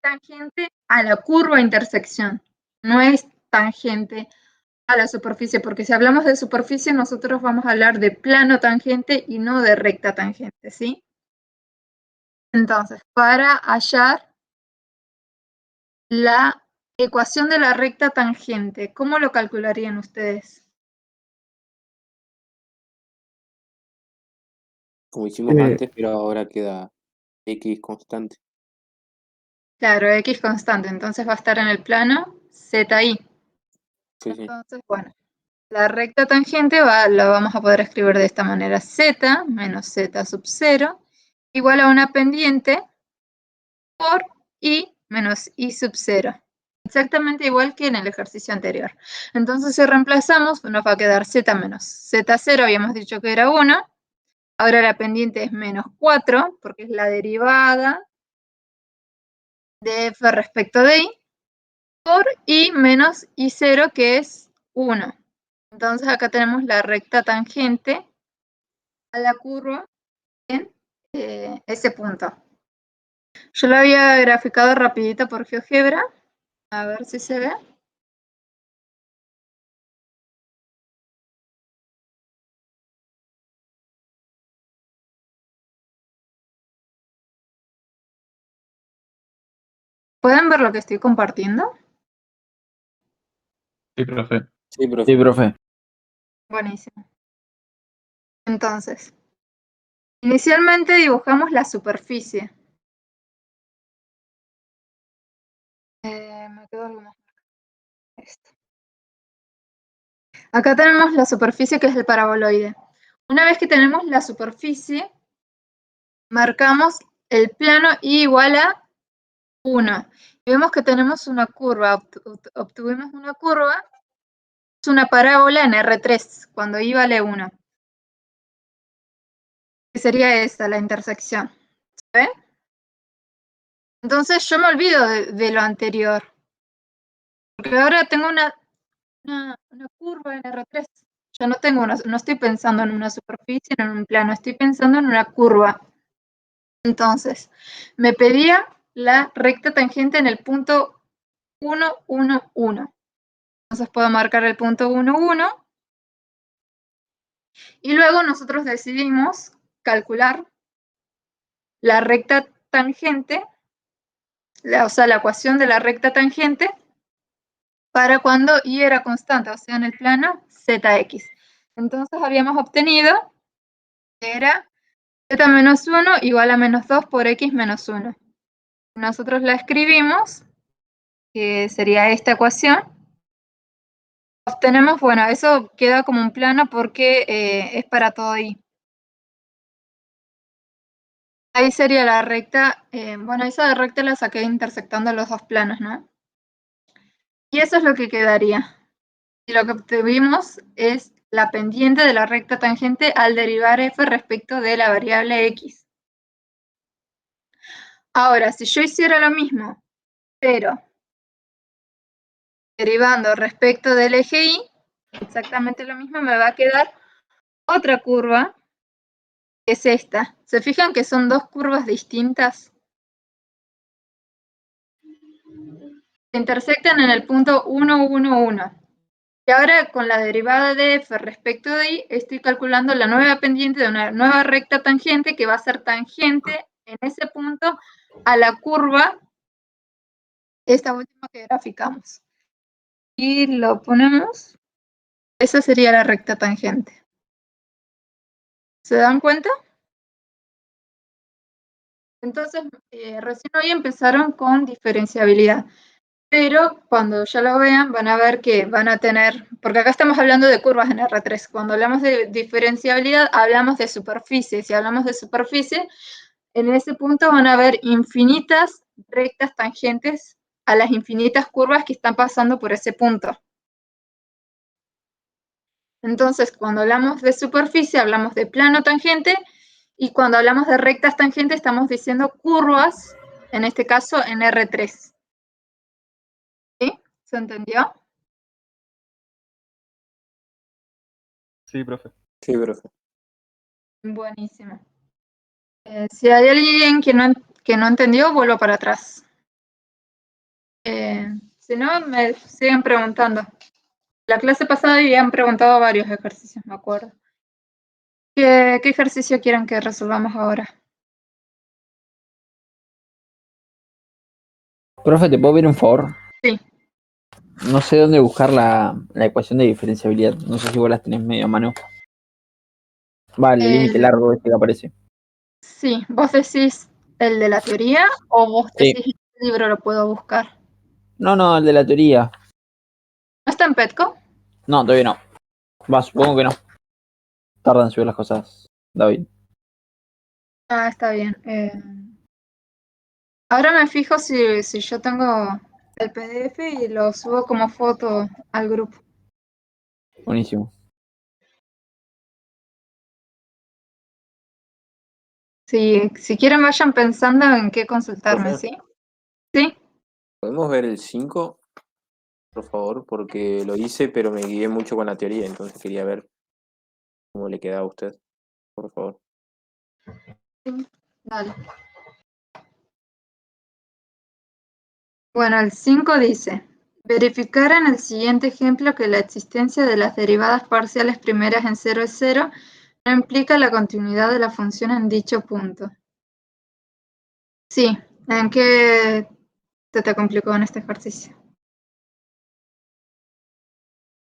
tangente a la curva intersección, no es tangente a la superficie, porque si hablamos de superficie, nosotros vamos a hablar de plano tangente y no de recta tangente, ¿sí? Entonces, para hallar la ecuación de la recta tangente, ¿cómo lo calcularían ustedes? Como hicimos antes, pero ahora queda X constante. Claro, X constante, entonces va a estar en el plano ZI. Sí, sí. Entonces, bueno, la recta tangente la vamos a poder escribir de esta manera: Z menos Z sub 0 igual a una pendiente por I menos I sub 0. Exactamente igual que en el ejercicio anterior. Entonces, si reemplazamos, nos va a quedar Z menos Z0, habíamos dicho que era 1. Ahora la pendiente es menos 4, porque es la derivada de f respecto de I, por I menos I0, que es 1. Entonces, acá tenemos la recta tangente a la curva en ese punto. Yo lo había graficado rapidito por GeoGebra. A ver si se ve. ¿Pueden ver lo que estoy compartiendo? Sí, profe. Sí, profe. Sí, profe. Buenísimo. Entonces, inicialmente dibujamos la superficie. Me quedó algo más. Esto. Acá tenemos la superficie, que es el paraboloide. Una vez que tenemos la superficie, marcamos el plano I igual a 1. Y vemos que tenemos una curva, obtuvimos una curva, es una parábola en R3, cuando I vale 1. Que sería esta, la intersección. ¿Se ve? Entonces yo me olvido de lo anterior. Porque ahora tengo una curva en R3. Yo no estoy pensando en una superficie, en un plano, estoy pensando en una curva. Entonces, me pedía la recta tangente en el punto 1, 1, 1. Entonces puedo marcar el punto 1, 1. Y luego nosotros decidimos calcular la recta tangente, o sea, la ecuación de la recta tangente para cuando I era constante, o sea, en el plano ZX. Entonces habíamos obtenido que era Z menos 1 igual a menos 2 por X menos 1. Nosotros la escribimos, que sería esta ecuación. Obtenemos, bueno, eso queda como un plano porque es para todo I. Ahí sería la recta, bueno, esa recta la saqué intersectando los dos planos, ¿no? Y eso es lo que quedaría. Y lo que obtuvimos es la pendiente de la recta tangente al derivar f respecto de la variable x. Ahora, si yo hiciera lo mismo, pero derivando respecto del eje y, exactamente lo mismo, me va a quedar otra curva, que es esta. ¿Se fijan que son dos curvas distintas? Se intersectan en el punto 1, 1, 1. Y ahora con la derivada de f respecto de y, estoy calculando la nueva pendiente de una nueva recta tangente que va a ser tangente en ese punto a la curva, esta última que graficamos. Y lo ponemos, esa sería la recta tangente. ¿Se dan cuenta? Entonces, recién hoy empezaron con diferenciabilidad. Pero cuando ya lo vean, van a ver que van a tener, porque acá estamos hablando de curvas en R3. Cuando hablamos de diferenciabilidad, hablamos de superficie. Si hablamos de superficie, en ese punto van a haber infinitas rectas tangentes a las infinitas curvas que están pasando por ese punto. Entonces, cuando hablamos de superficie, hablamos de plano tangente, y cuando hablamos de rectas tangentes, estamos diciendo curvas, en este caso en R3. ¿Sí? ¿Se entendió? Sí, profe. Sí, profe. Buenísimo. Si hay alguien que no entendió, vuelvo para atrás. Si no, me siguen preguntando. La clase pasada habían preguntado varios ejercicios, me acuerdo. ¿Qué ejercicio quieren que resolvamos ahora? Profe, ¿te puedo pedir un favor? Sí. No sé dónde buscar la ecuación de diferenciabilidad. No sé si vos las tenés medio a mano. Vale, el límite largo este que aparece. Sí, ¿vos decís el de la teoría o vos Sí. decís el libro lo puedo buscar? No, el de la teoría. ¿No está en Petco? No, todavía no. Va, supongo que no. Tardan en subir las cosas, David. Ah, está bien. Ahora me fijo si yo tengo el PDF y lo subo como foto al grupo. Buenísimo. Si quieren vayan pensando en qué consultarme, Profe. ¿sí? ¿Sí? ¿Podemos ver el 5, por favor? Porque lo hice, pero me guié mucho con la teoría, entonces quería ver cómo le quedaba a usted, por favor. Sí, dale. Bueno, el 5 dice, verificar en el siguiente ejemplo que la existencia de las derivadas parciales primeras en 0 es 0 no implica la continuidad de la función en dicho punto. Sí, ¿en qué te complicó en este ejercicio?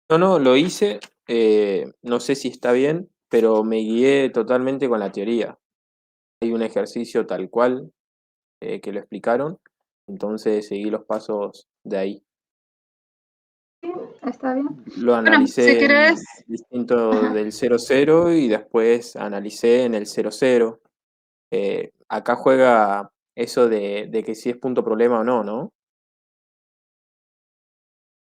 No, lo hice, no sé si está bien, pero me guié totalmente con la teoría. Hay un ejercicio tal cual que lo explicaron, entonces seguí los pasos de ahí. Sí, está bien. Lo Bueno, si analicé en querés, distinto ajá. del 0,0 y después analicé en el 0,0. Acá juega eso de que si es punto problema o no, ¿no?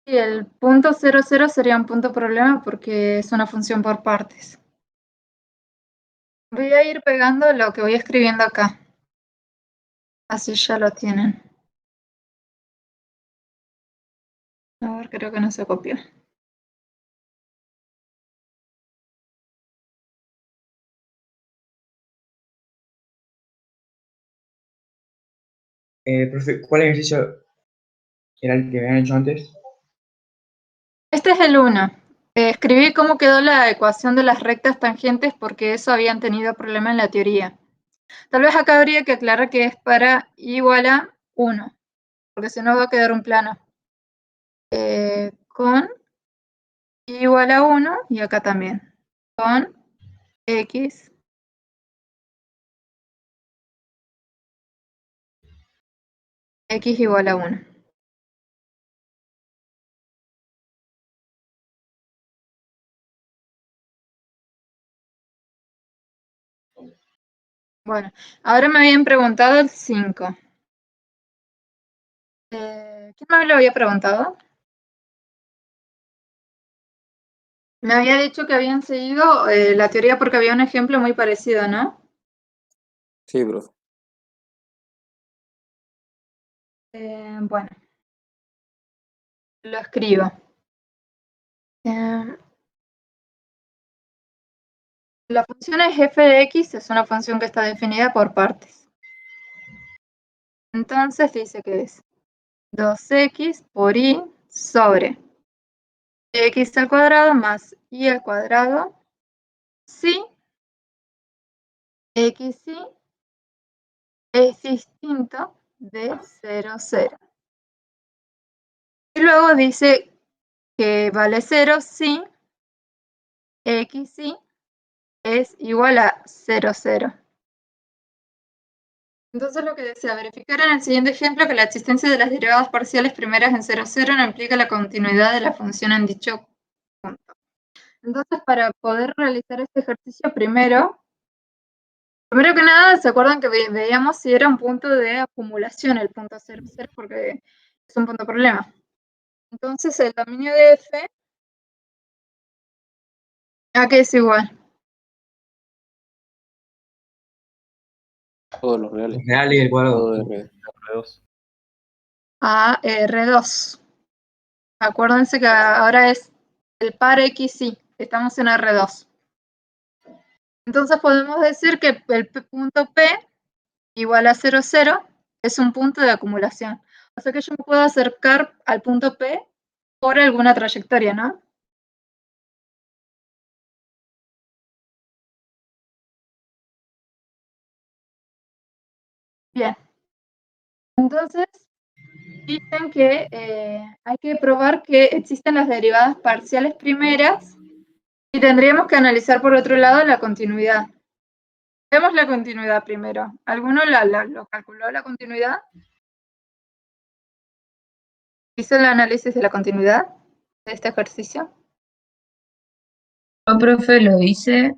Sí, el punto 00 sería un punto problema porque es una función por partes. Voy a ir pegando lo que voy escribiendo acá. Así ya lo tienen. A ver, creo que no se copió. Profe, ¿cuál ejercicio era el que habían hecho antes? Este es el 1. Escribí cómo quedó la ecuación de las rectas tangentes porque eso habían tenido problema en la teoría. Tal vez acá habría que aclarar que es para y igual a 1, porque si no va a quedar un plano. Con y igual a 1 y acá también. Con x igual a 1. Bueno, ahora me habían preguntado el 5. ¿Quién me lo había preguntado? Me había dicho que habían seguido la teoría porque había un ejemplo muy parecido, ¿no? Sí, profe. Bueno, lo escribo. La función es f de x, es una función que está definida por partes. Entonces dice que es 2x por y sobre x al cuadrado más y al cuadrado si x y es distinto de 0, 0. Y luego dice que vale 0 si x y es igual a 0, 0. Entonces lo que desea verificar en el siguiente ejemplo que la existencia de las derivadas parciales primeras en 0, 0 no implica la continuidad de la función en dicho punto. Entonces, para poder realizar este ejercicio, primero que nada, ¿se acuerdan que veíamos si era un punto de acumulación el punto 0, 0? Porque es un punto problema. Entonces, el dominio de f, ¿a qué es igual? Todos los reales. Real y el cuadrado. Todo de red. R2. A R2. Acuérdense que ahora es el par XY. Estamos en R2. Entonces podemos decir que el punto P igual a 0, 0 es un punto de acumulación. O sea que yo me puedo acercar al punto P por alguna trayectoria, ¿no? Bien. Entonces, dicen que hay que probar que existen las derivadas parciales primeras y tendríamos que analizar por otro lado la continuidad. Vemos la continuidad primero. ¿Alguno lo calculó la continuidad? ¿Hizo el análisis de la continuidad de este ejercicio? Yo, profe, lo hice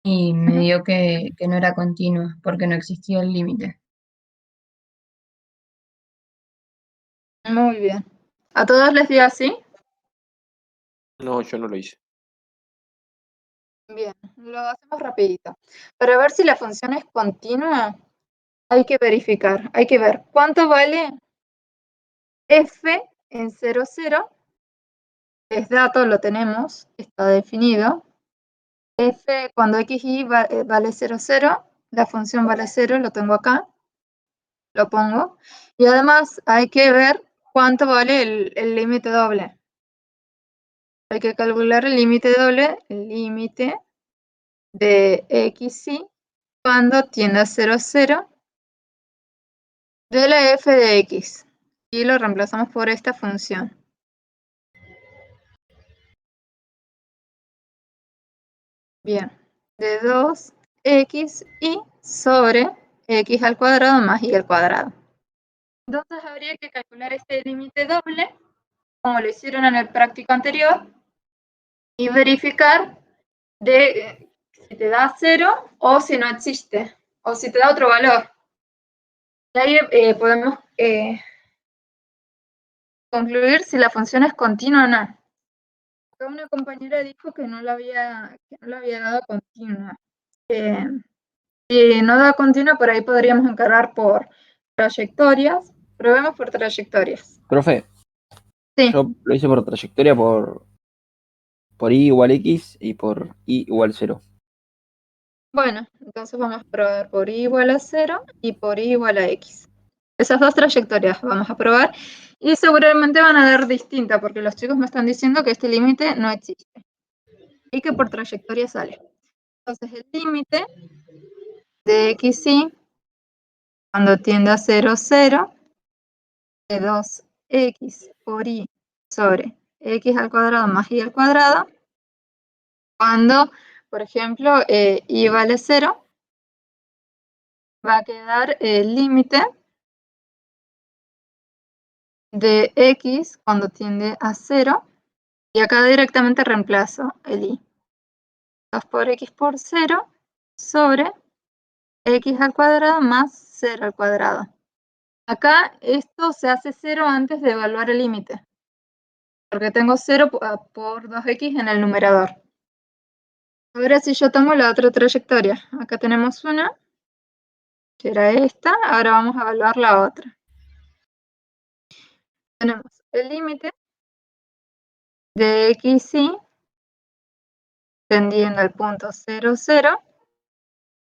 y me dio que no era continua porque no existía el límite. Muy bien. ¿A todos les dio así? No, yo no lo hice. Bien, lo hacemos rapidito. Para ver si la función es continua, hay que verificar, hay que ver cuánto vale f en 0, 0. Es dato, lo tenemos, está definido. F cuando x y vale 0, 0, la función vale 0, lo tengo acá, lo pongo. Y además hay que ver cuánto vale el límite doble. Hay que calcular el límite doble, el límite de x y cuando tiende a 0, 0 de la f de x. Y lo reemplazamos por esta función. Bien, de 2x y sobre x al cuadrado más y al cuadrado. Entonces habría que calcular este límite doble, como lo hicieron en el práctico anterior, y verificar si te da 0 o si no existe, o si te da otro valor. Y ahí podemos concluir si la función es continua o no. Acá una compañera dijo que no la había dado continua. Si no da continua, por ahí podríamos encargar por trayectorias. Probemos por trayectorias. Profe, Sí. yo lo hice por trayectoria por y igual x y por y igual 0. Bueno, entonces vamos a probar por y igual a 0 y por y igual a x. Esas dos trayectorias vamos a probar y seguramente van a dar distinta porque los chicos me están diciendo que este límite no existe y que por trayectoria sale. Entonces el límite de x y cuando tiende a 0, 0 de 2x por y sobre x al cuadrado más y al cuadrado, cuando, por ejemplo, y vale 0, va a quedar el límite de x cuando tiende a 0, y acá directamente reemplazo el y. 2 por x por 0 sobre x al cuadrado más 0 al cuadrado. Acá esto se hace 0 antes de evaluar el límite, porque tengo 0 por 2x en el numerador. Ahora si yo tomo la otra trayectoria, acá tenemos una, que era esta, ahora vamos a evaluar la otra. Tenemos el límite de x y tendiendo al punto 0, 0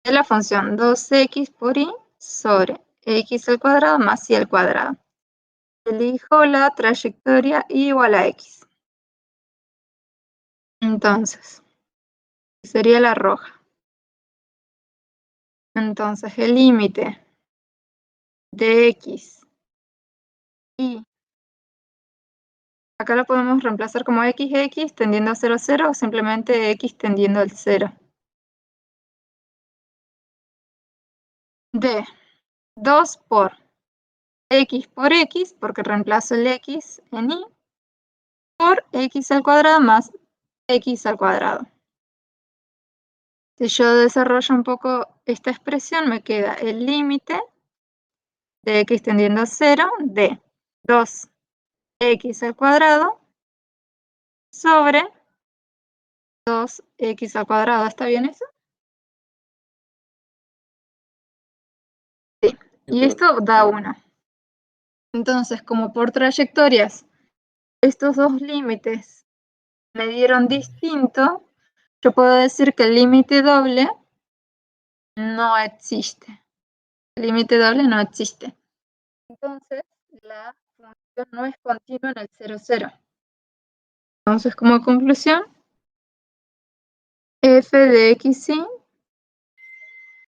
de la función 2x por y sobre x al cuadrado más y al cuadrado. Elijo la trayectoria igual a x. Entonces, sería la roja. Entonces, el límite de x y acá lo podemos reemplazar como x tendiendo a 0, 0 o simplemente x tendiendo al 0. De 2 por x, porque reemplazo el x en y, por x al cuadrado más x al cuadrado. Si yo desarrollo un poco esta expresión, me queda el límite de x tendiendo a 0 de 2x al cuadrado sobre 2x al cuadrado. ¿Está bien eso? Sí. Y esto da 1. Entonces, como por trayectorias, estos dos límites me dieron distinto, yo puedo decir que el límite doble no existe. El límite doble no existe. Entonces, la función no es continua en el 0, 0. Entonces, como conclusión, f de x y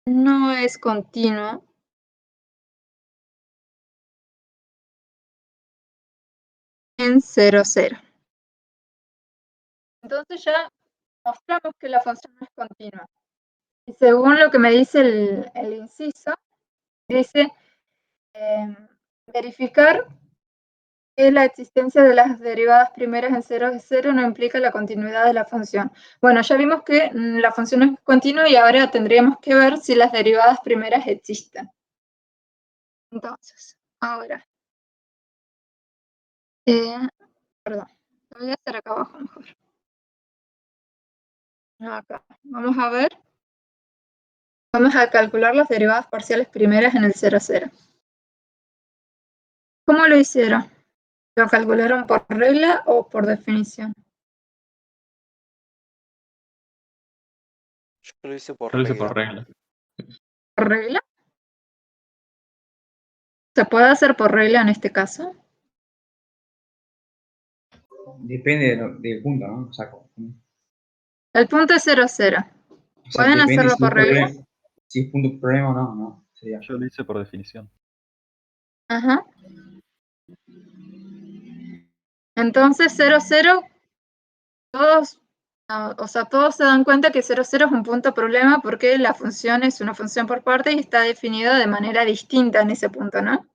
no es continuo en 0, 0. Entonces ya mostramos que la función no es continua. Y según lo que me dice el inciso, dice verificar que la existencia de las derivadas primeras en 0, 0 no implica la continuidad de la función. Bueno, ya vimos que la función es continua y ahora tendríamos que ver si las derivadas primeras existen. Entonces, ahora. Perdón, lo voy a hacer acá abajo mejor. Acá. Vamos a ver. Vamos a calcular las derivadas parciales primeras en el 0, 0. ¿Cómo lo hicieron? ¿Lo calcularon por regla o por definición? Yo lo hice por Yo lo hice regla. por regla. ¿Por regla? ¿Se puede hacer por regla en este caso? Depende del punto, ¿no? O sea, El punto es 0, 0. ¿Pueden depende hacerlo si por es regla? problema, si es punto problema o no, no. Sería. Yo lo hice por definición. Ajá. Entonces 0, 0, todos, o sea, todos se dan cuenta que 0, 0 es un punto problema porque la función es una función por parte y está definida de manera distinta en ese punto, ¿no?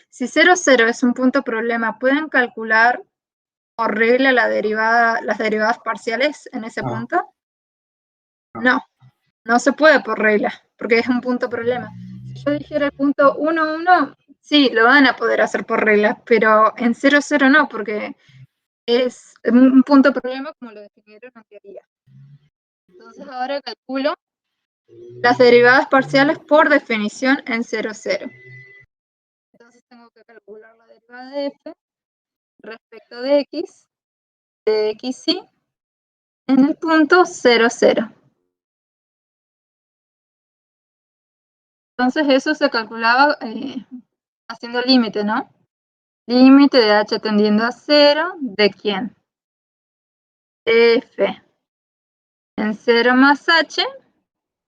Si 0, 0 es un punto problema, ¿pueden calcular por regla las derivadas parciales en ese punto? No, no se puede por regla, porque es un punto problema. Si yo dijera el punto 1, 1, sí, lo van a poder hacer por regla, pero en 0, 0 no, porque es un punto problema como lo definieron en teoría. Entonces ahora calculo las derivadas parciales por definición en 0, 0. Entonces tengo que calcular la derivada de f respecto de x y en el punto 0, 0. Entonces eso se calculaba haciendo límite, ¿no? Límite de h tendiendo a 0, ¿de quién? F en 0 más h,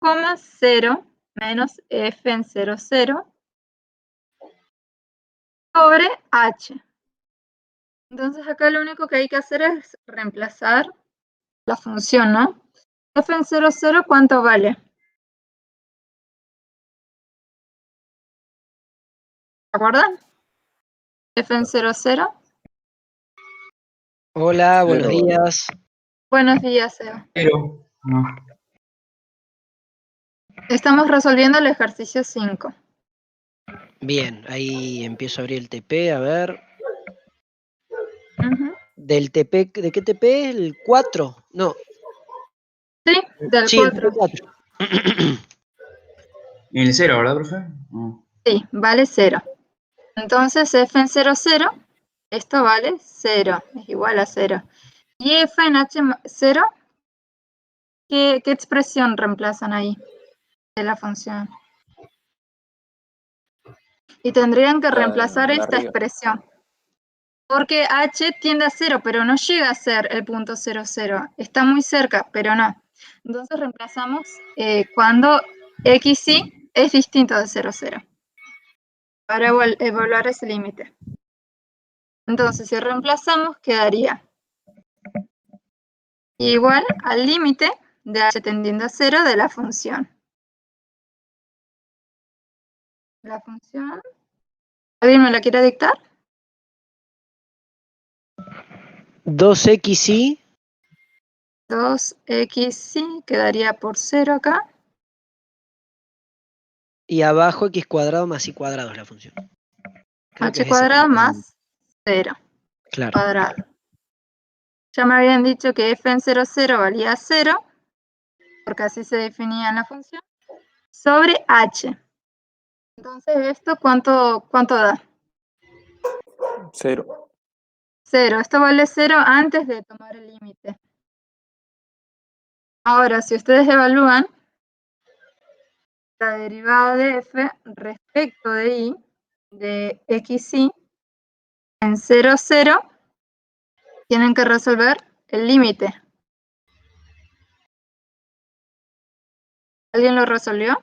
0 menos f en 0, 0 sobre h. Entonces acá lo único que hay que hacer es reemplazar la función, ¿no? F en 0, 0, ¿cuánto vale? ¿Se acuerdan? F en 0, 0. Hola, buenos Cero. días. Buenos días, Eva. Pero, no. Estamos resolviendo el ejercicio 5. Bien, ahí empiezo a abrir el TP, a ver. Ujú. Del TP, ¿de qué TP? ¿El 4? No. Sí, del Sí, el 4. TP 4. En el 0, ¿verdad, profe? No. Sí, vale 0. Entonces f en 0, 0, esto vale 0, es igual a 0. Y f en h0, ¿qué expresión reemplazan ahí de la función? Y tendrían que reemplazar de esta arriba. expresión. Porque h tiende a 0, pero no llega a ser el punto 0, 0. Está muy cerca, pero no. Entonces reemplazamos cuando x y es distinto de 0, 0. Para evaluar ese límite. Entonces, si reemplazamos, quedaría igual al límite de h tendiendo a 0 de la función. La función. ¿Alguien me la quiere dictar? 2xy 2xy quedaría por 0 acá. y abajo x cuadrado más y cuadrado es la función. Creo que H es ese cuadrado complemento. más 0 Claro. cuadrado. Ya me habían dicho que f en 0, 0 valía 0, porque así se definía en la función, sobre h. Entonces, ¿esto cuánto da? 0. 0. Esto vale 0 antes de tomar el límite. Ahora, si ustedes evalúan la derivada de f respecto de y, de XY en 0, 0, tienen que resolver el límite. ¿Alguien lo resolvió?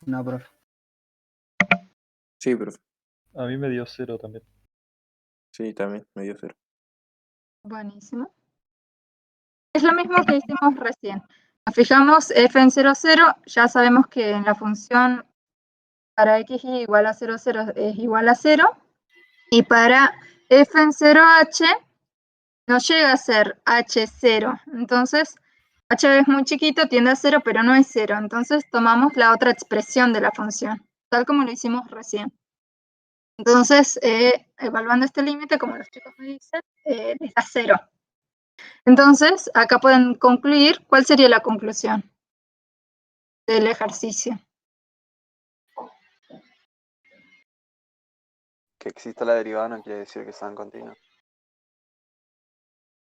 No, profe. Sí, profe. A mí me dio 0 también. Sí, también me dio 0. Buenísimo. Es lo mismo que hicimos recién. Nos fijamos f en 0, 0, ya sabemos que en la función para xy igual a 0, 0 es igual a 0, y para f en 0h no llega a ser h0, entonces h es muy chiquito, tiende a 0, pero no es 0, entonces tomamos la otra expresión de la función, tal como lo hicimos recién. Entonces, evaluando este límite, como los chicos me dicen, les da 0. Entonces, acá pueden concluir, ¿cuál sería la conclusión del ejercicio? Que exista la derivada no quiere decir que sean continuas.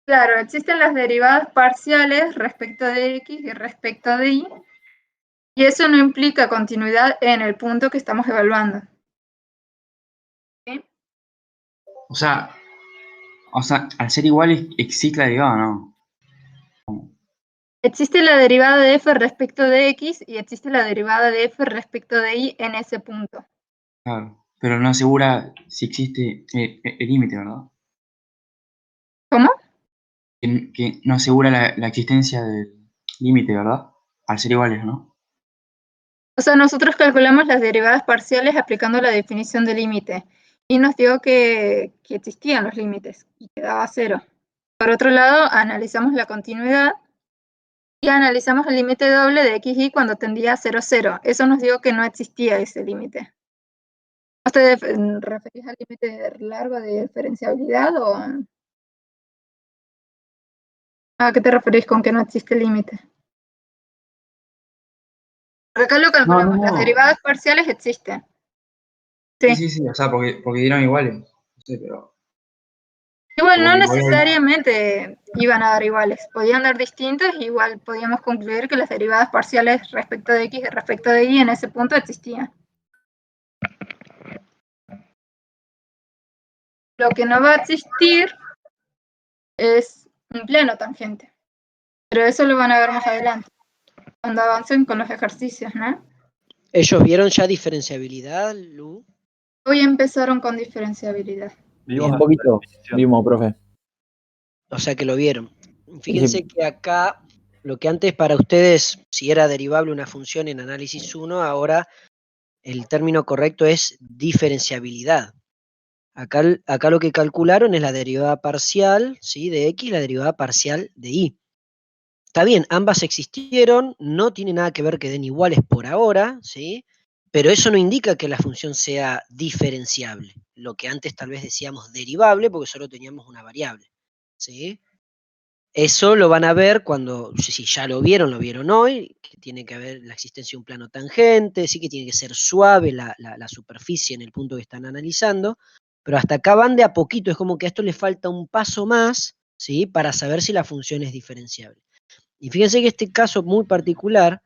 Claro, existen las derivadas parciales respecto de x y respecto de y, y eso no implica continuidad en el punto que estamos evaluando. ¿Sí? O sea, al ser iguales existe la derivada, ¿no? Existe la derivada de f respecto de x y existe la derivada de f respecto de y en ese punto. Claro. Pero no asegura si existe el límite, ¿verdad? ¿Cómo? Que no asegura la existencia del límite, ¿verdad? Al ser iguales, ¿no? O sea, nosotros calculamos las derivadas parciales aplicando la definición de límite y nos dio que existían los límites y que daba 0. Por otro lado, analizamos la continuidad y analizamos el límite doble de xy cuando tendía a 0, 0. Eso nos dio que no existía ese límite. ¿Ustedes referís al límite largo de diferenciabilidad o a qué te referís con que no existe límite? Porque acá lo calculamos, las No. derivadas parciales existen. Sí, Sí. sí, sí, o sea, porque dieron iguales. No sé, pero Igual no igual necesariamente iban a dar iguales, podían dar distintas, igual podíamos concluir que las derivadas parciales respecto de x y respecto de y en ese punto existían. Lo que no va a existir es un plano tangente, pero eso lo van a ver más adelante, cuando avancen con los ejercicios, ¿no? ¿Ellos vieron ya diferenciabilidad, Lu? Hoy empezaron con diferenciabilidad. Vimos Un hasta la poquito, definición. vimos, profe. O sea que lo vieron. Sí. Fíjense que acá, lo que antes para ustedes, si era derivable una función en análisis 1, ahora el término correcto es diferenciabilidad. Acá lo que calcularon es la derivada parcial, ¿sí?, de x y la derivada parcial de y. Está bien, ambas existieron, no tiene nada que ver que den iguales por ahora, ¿sí? Pero eso no indica que la función sea diferenciable. Lo que antes tal vez decíamos derivable porque solo teníamos una variable, ¿sí? Eso lo van a ver cuando, si ya lo vieron hoy, que tiene que haber la existencia de un plano tangente, sí que tiene que ser suave la superficie en el punto que están analizando, pero hasta acá van de a poquito, es como que a esto le falta un paso más, ¿sí?, para saber si la función es diferenciable. Y fíjense que este caso muy particular,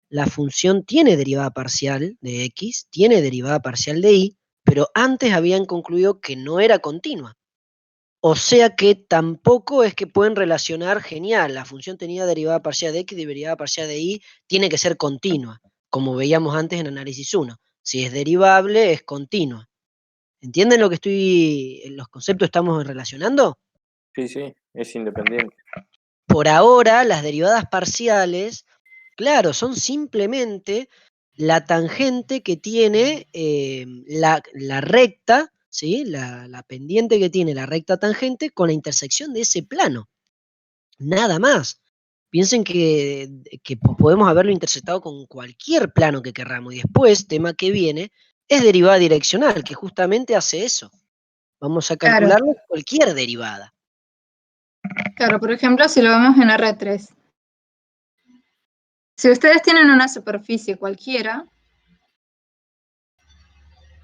la función tiene derivada parcial de x, tiene derivada parcial de y, pero antes habían concluido que no era continua. O sea que tampoco es que pueden relacionar, genial, la función tenía derivada parcial de x y derivada parcial de y, tiene que ser continua, como veíamos antes en análisis 1. Si es derivable, es continua. ¿Entienden lo que los conceptos estamos relacionando? Sí, sí, es independiente. Por ahora, las derivadas parciales, claro, son simplemente la tangente que tiene la recta, ¿sí?, la pendiente que tiene la recta tangente con la intersección de ese plano. Nada más. Piensen que podemos haberlo intersectado con cualquier plano que querramos. Y después, tema que viene, es derivada direccional, que justamente hace eso. Vamos a Claro, calcular cualquier derivada. claro, por ejemplo, si lo vemos en R3. Si ustedes tienen una superficie cualquiera,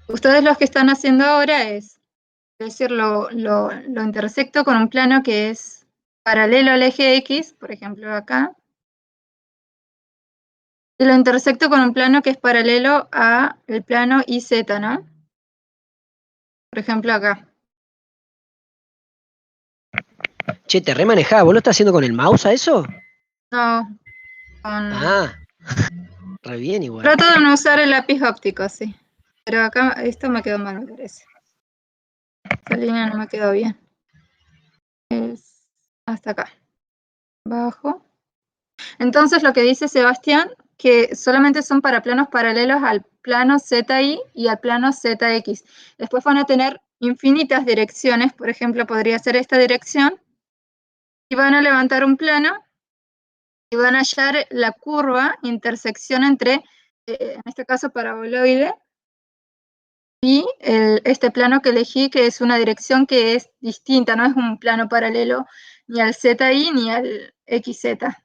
ustedes lo que están haciendo ahora es decir, lo intersecto con un plano que es paralelo al eje X, por ejemplo acá, Y lo intersecto con un plano que es paralelo a el plano IZ, ¿no? Por ejemplo, acá. Che, te remanejás, ¿vos lo estás haciendo con el mouse a eso? No, con... Ah, re bien igual. Trato de no usar el lápiz óptico, sí. Pero acá esto me quedó mal, me parece. Esta línea no me quedó bien. Es hasta acá. Bajo. Entonces lo que dice Sebastián, que solamente son para planos paralelos al plano ZY y al plano ZX. Después van a tener infinitas direcciones, por ejemplo, podría ser esta dirección, y van a levantar un plano y van a hallar la curva, intersección entre, en este caso, paraboloide, y este plano que elegí, que es una dirección que es distinta, no es un plano paralelo ni al ZY ni al XZ.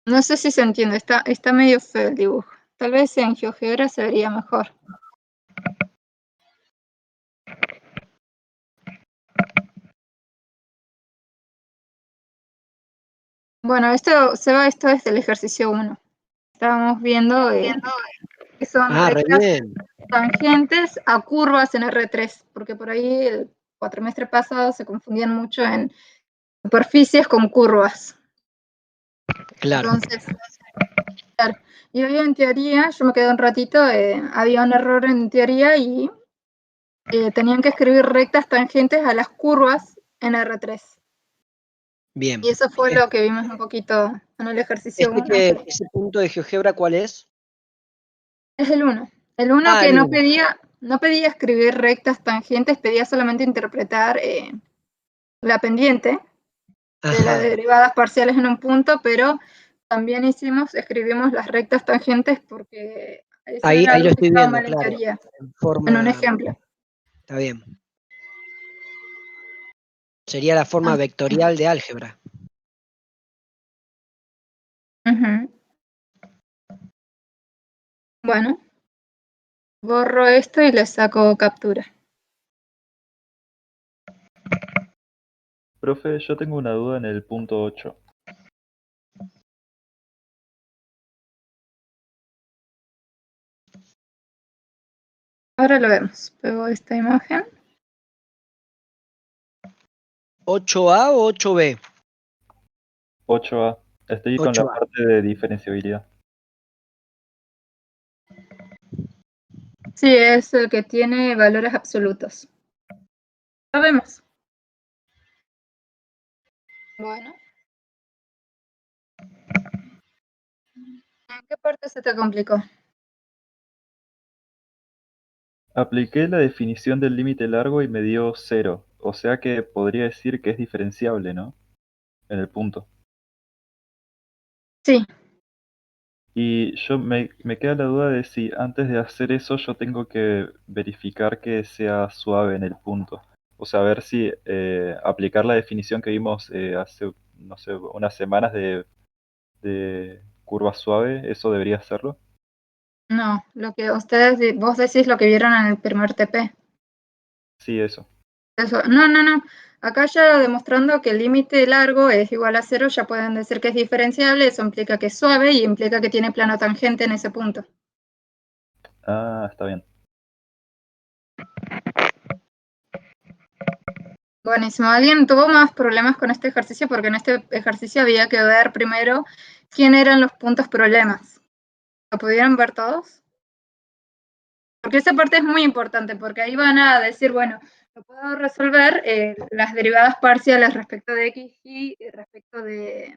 No sé si se entiende, está medio feo el dibujo. Tal vez en GeoGebra se vería mejor. Bueno, esto es del ejercicio 1. Estábamos viendo que son Ah, re rectas bien. tangentes a curvas en R3, porque por ahí el cuatrimestre pasado se confundían mucho en superficies con curvas. Claro. Entonces, claro. Y hoy en teoría, yo me quedé un ratito, había un error en teoría y tenían que escribir rectas tangentes a las curvas en R3. Bien. Y eso fue lo que vimos un poquito en el ejercicio 1. ¿Ese punto de GeoGebra cuál es? Es el 1. El 1 Ah, que el no uno. pedía escribir rectas tangentes, pedía solamente interpretar la pendiente de las Ajá. derivadas parciales en un punto, pero también escribimos las rectas tangentes porque eso Ahí era lo algo que estoy estaba viendo, mal en claro. teoría, En en un forma. ejemplo. Está bien. Sería la forma vectorial de álgebra. Ujú. Bueno, borro esto y le saco captura. Profe, yo tengo una duda en el punto 8. Ahora lo vemos. Pego esta imagen. 8A o 8B. 8A. Estoy con la 8A. parte de diferenciabilidad. Sí, es el que tiene valores absolutos. Lo vemos. Bueno. ¿En qué parte se te complicó? Apliqué la definición del límite largo y me dio 0. O sea que podría decir que es diferenciable, ¿no? En el punto. Sí. Y yo me queda la duda de si antes de hacer eso yo tengo que verificar que sea suave en el punto. O sea, ver si aplicar la definición que vimos hace, no sé, unas semanas de curva suave, ¿eso debería hacerlo? No, lo que vos decís lo que vieron en el primer TP. Sí, eso. Eso. No. Acá ya demostrando que el límite largo es igual a 0, ya pueden decir que es diferenciable, eso implica que es suave y implica que tiene plano tangente en ese punto. Ah, está bien. Buenísimo. ¿Alguien tuvo más problemas con este ejercicio? Porque en este ejercicio había que ver primero quién eran los puntos problemas. ¿Lo pudieron ver todos? Porque esa parte es muy importante, porque ahí van a decir, bueno, yo puedo resolver las derivadas parciales respecto de x y respecto de,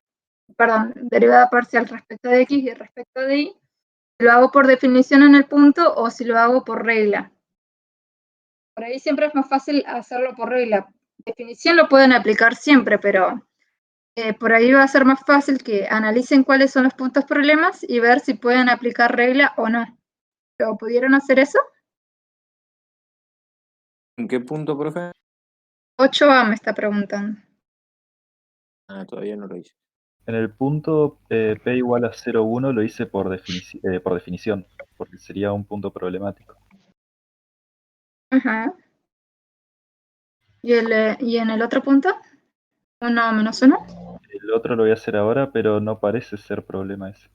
perdón, derivada parcial respecto de x y respecto de y, si lo hago por definición en el punto o si lo hago por regla. Por ahí siempre es más fácil hacerlo por regla. Definición lo pueden aplicar siempre, pero por ahí va a ser más fácil que analicen cuáles son los puntos problemas y ver si pueden aplicar regla o no. ¿Lo pudieron hacer eso? ¿En qué punto, profe? 8A me está preguntando. Ah, todavía no lo hice. En el punto P igual a 0,1 lo hice por definición, porque sería un punto problemático. Ajá. ¿Y en el otro punto? 1 menos 1. El otro lo voy a hacer ahora, pero no parece ser problema ese.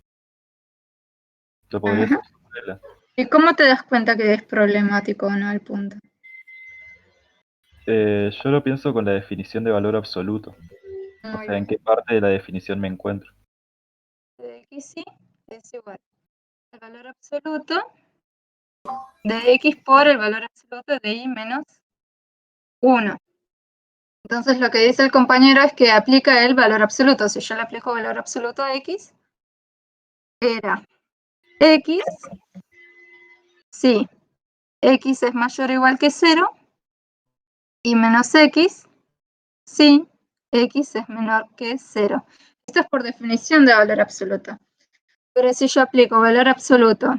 Lo podría Ajá. hacer sin regla. ¿Y cómo te das cuenta que es problemático o no el punto? Yo lo pienso con la definición de valor absoluto. O Muy sea, en bien. qué parte de la definición me encuentro. De x sí es igual al valor absoluto de x por el valor absoluto de y menos 1. Entonces lo que dice el compañero es que aplica el valor absoluto. Si yo le aplico valor absoluto a x, era x, si x es mayor o igual que 0, y menos x, si x es menor que 0. Esto es por definición de valor absoluto. Pero si yo aplico valor absoluto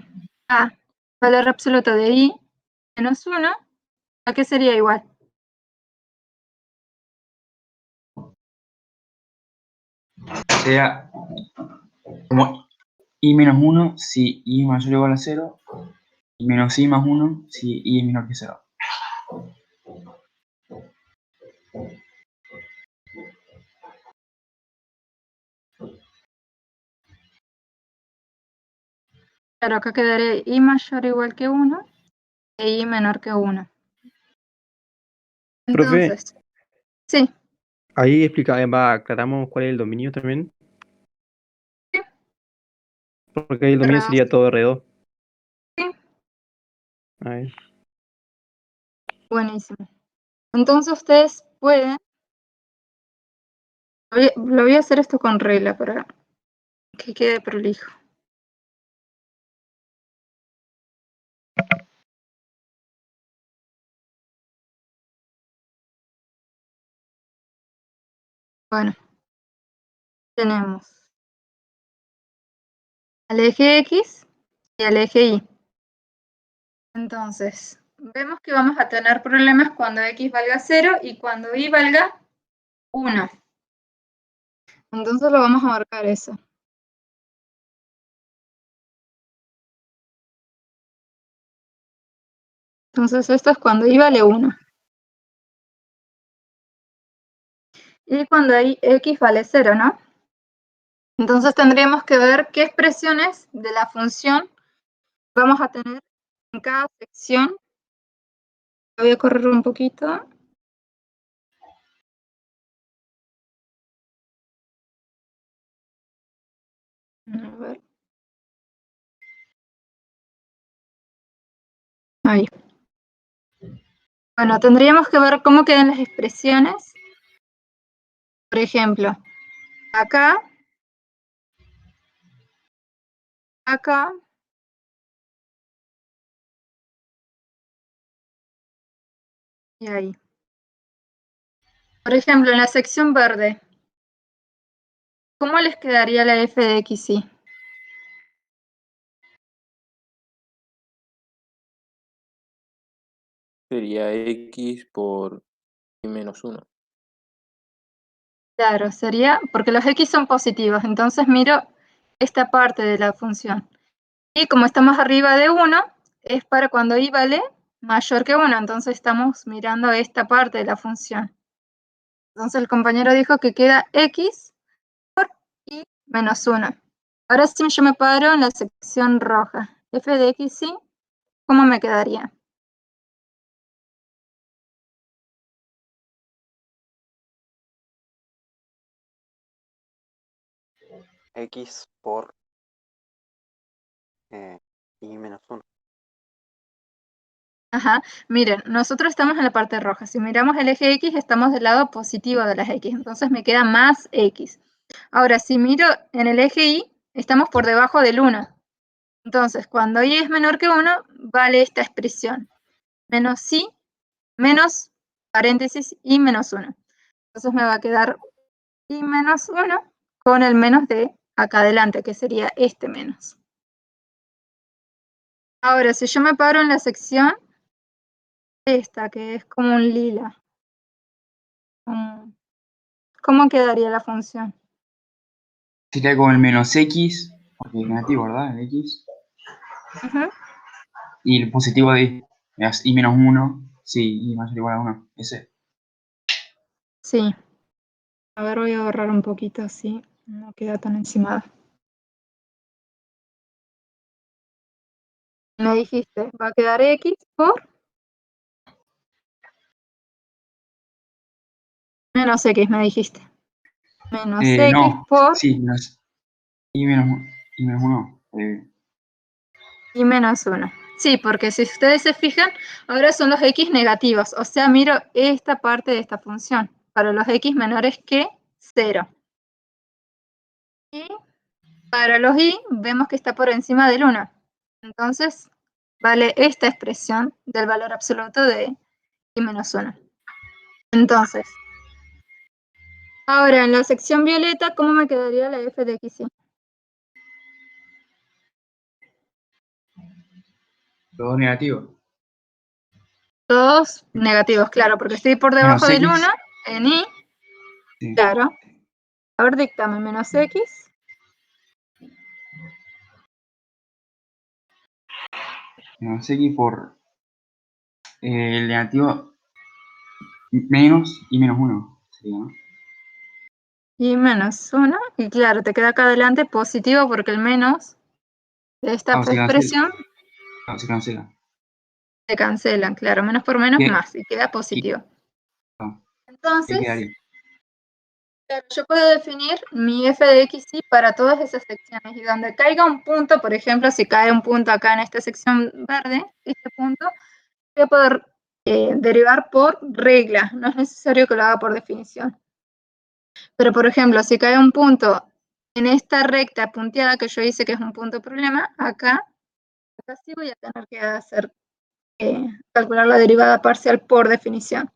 a valor absoluto de y menos 1, ¿a qué sería igual? Sería como i menos 1 si i mayor o igual a 0, y menos i más 1 si i es menor que 0. Claro, acá quedaría y mayor o igual que 1 e y menor que 1. Profe, Entonces, sí, ahí aclaramos cuál es el dominio también, sí, porque ahí el dominio R2, sería todo R2. sí, A ver. buenísimo. Entonces ustedes pueden, lo voy a hacer esto con regla para que quede prolijo. Bueno, tenemos al eje X y al eje Y. Entonces, vemos que vamos a tener problemas cuando X valga 0 y cuando Y valga 1. Entonces lo vamos a marcar eso. Entonces esto es cuando Y vale 1. Y cuando X vale 0, ¿no? Entonces tendríamos que ver qué expresiones de la función vamos a tener en cada sección. Voy a correr un poquito. A ver. Ahí. Bueno, tendríamos que ver cómo quedan las expresiones. Por ejemplo, acá, acá, y ahí. Por ejemplo, en la sección verde, ¿cómo les quedaría la f de x y? Sería x por y menos 1. Claro, sería, porque los x son positivos, entonces miro esta parte de la función. Y como estamos arriba de 1, es para cuando y vale mayor que 1, entonces estamos mirando esta parte de la función. Entonces el compañero dijo que queda x por y menos 1. Ahora sí yo me paro en la sección roja. F de x y, ¿cómo me quedaría? X por y menos 1. Ajá, miren, nosotros estamos en la parte roja. Si miramos el eje X, estamos del lado positivo de las X, entonces me queda más X. Ahora, si miro en el eje Y, estamos por debajo del 1. Entonces, cuando Y es menor que 1, vale esta expresión. Menos Y, menos, paréntesis, Y menos 1. Entonces me va a quedar Y menos 1 con el menos de acá adelante, que sería este menos. Ahora, si yo me paro en la sección esta, que es como un lila, ¿cómo quedaría la función? Sería como el menos x, porque es negativo, ¿verdad? El x. Ujú. Y el positivo de y. Es i menos 1, sí, i mayor o igual a 1. Ese. Sí. A ver, voy a borrar un poquito así, no queda tan encimada. Me dijiste, va a quedar X por menos X, me dijiste. Menos X No, por sí, y menos 1. y menos 1. Sí, porque si ustedes se fijan, ahora son los X negativos. O sea, miro esta parte de esta función. Para los X menores que 0. Y para los Y vemos que está por encima del 1. Entonces, vale esta expresión del valor absoluto de Y menos 1. Entonces, ahora en la sección violeta, ¿cómo me quedaría la f de x y? Los negativos. Todos negativos, claro, porque estoy por debajo Menos del X. 1 en y, Sí. claro. A ver, dictame menos x. Menos X por el negativo menos y menos 1. Sería, ¿no? Y menos 1. Y claro, te queda acá adelante positivo porque el menos de esta Se cancela. expresión Se cancela. se cancela. Claro, menos por menos ¿Qué? más. Y queda positivo. ¿Qué Entonces, quedaría? claro, yo puedo definir mi f de x y para todas esas secciones. Y donde caiga un punto, por ejemplo, si cae un punto acá en esta sección verde, este punto, voy a poder derivar por regla. No es necesario que lo haga por definición. Pero, por ejemplo, si cae un punto en esta recta punteada que yo hice que es un punto problema, acá sí voy a tener que hacer calcular la derivada parcial por definición.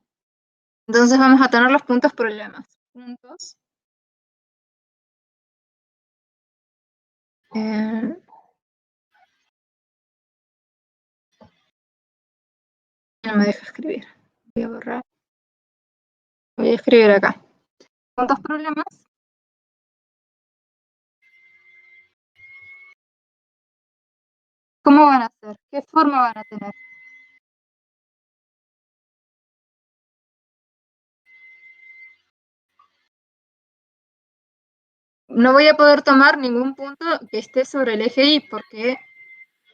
Entonces vamos a tener los puntos problemas. Puntos. No me deja escribir. Voy a borrar. Voy a escribir acá. Puntos problemas. ¿Cómo van a ser? ¿Qué forma van a tener? No voy a poder tomar ningún punto que esté sobre el eje Y porque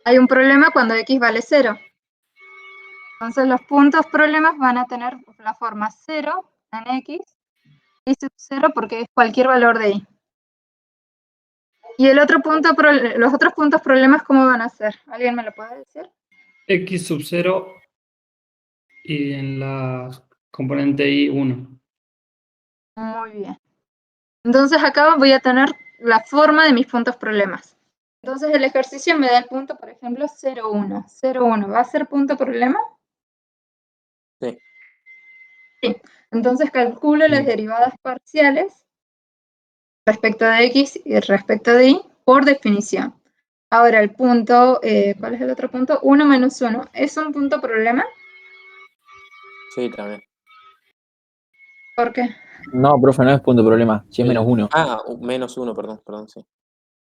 hay un problema cuando X vale 0. Entonces los puntos problemas van a tener la forma 0 en X y sub 0 porque es cualquier valor de Y. Y el otro punto, los otros puntos problemas, ¿cómo van a ser? ¿Alguien me lo puede decir? X sub 0 y en la componente Y 1. Muy bien. Entonces acá voy a tener la forma de mis puntos problemas. Entonces el ejercicio me da el punto, por ejemplo, 0, 1. 0, 1. ¿Va a ser punto problema? Sí. Sí. Entonces calculo las derivadas parciales respecto de X y respecto de Y por definición. Ahora el punto, ¿cuál es el otro punto? 1 menos 1. ¿Es un punto problema? Sí, también. ¿Por qué? No, profe, no es punto problema. Si es menos 1. Menos 1, perdón, sí.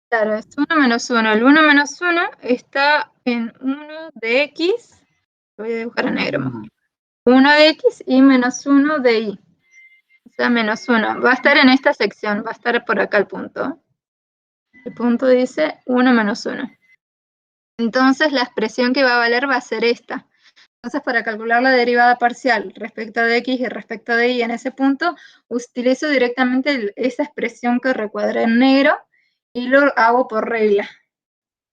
Claro, es 1 menos 1. El 1 menos 1 está en 1 de X. Lo voy a dibujar en negro mejor. 1 de X y menos 1 de Y. O sea, menos 1. Va a estar en esta sección, va a estar por acá el punto. El punto dice 1 menos 1. Entonces la expresión que va a valer va a ser esta. Entonces para calcular la derivada parcial respecto de X y respecto de Y en ese punto, utilizo directamente esa expresión que recuadré en negro y lo hago por regla.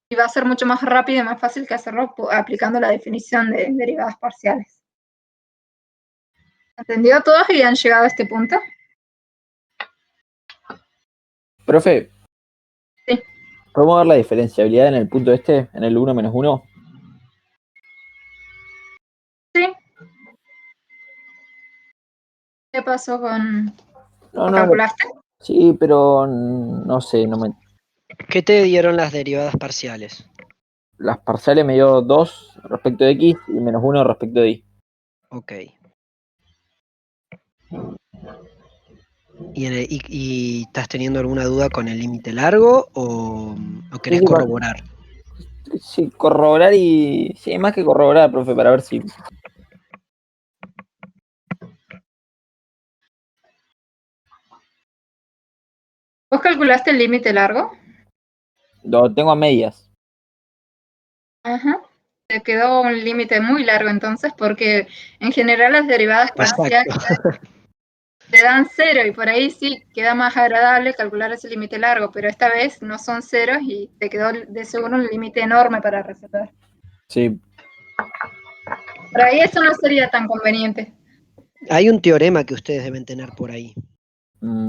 Y va a ser mucho más rápido y más fácil que hacerlo aplicando la definición de derivadas parciales. ¿Entendió todos y han llegado a este punto? Profe. Sí. ¿Podemos ver la diferenciabilidad en el punto este, en el 1 menos 1? Sí. ¿Qué pasó con...? No, ¿Lo calculaste? Sí, pero no sé, no me... ¿Qué te dieron las derivadas parciales? Las parciales me dio 2 respecto de X y menos 1 respecto de Y. Ok. ¿Y estás teniendo alguna duda con el límite largo o querés Sí, corroborar? Sí, corroborar y... Sí, más que corroborar, profe, para ver si... ¿Vos calculaste el límite largo? Lo tengo a medias. Ajá. Te quedó un límite muy largo entonces, porque en general las derivadas parciales Exacto. te dan 0 y por ahí sí queda más agradable calcular ese límite largo, pero esta vez no son ceros y te quedó de seguro un límite enorme para resolver. Sí. Por ahí eso no sería tan conveniente. Hay un teorema que ustedes deben tener por ahí.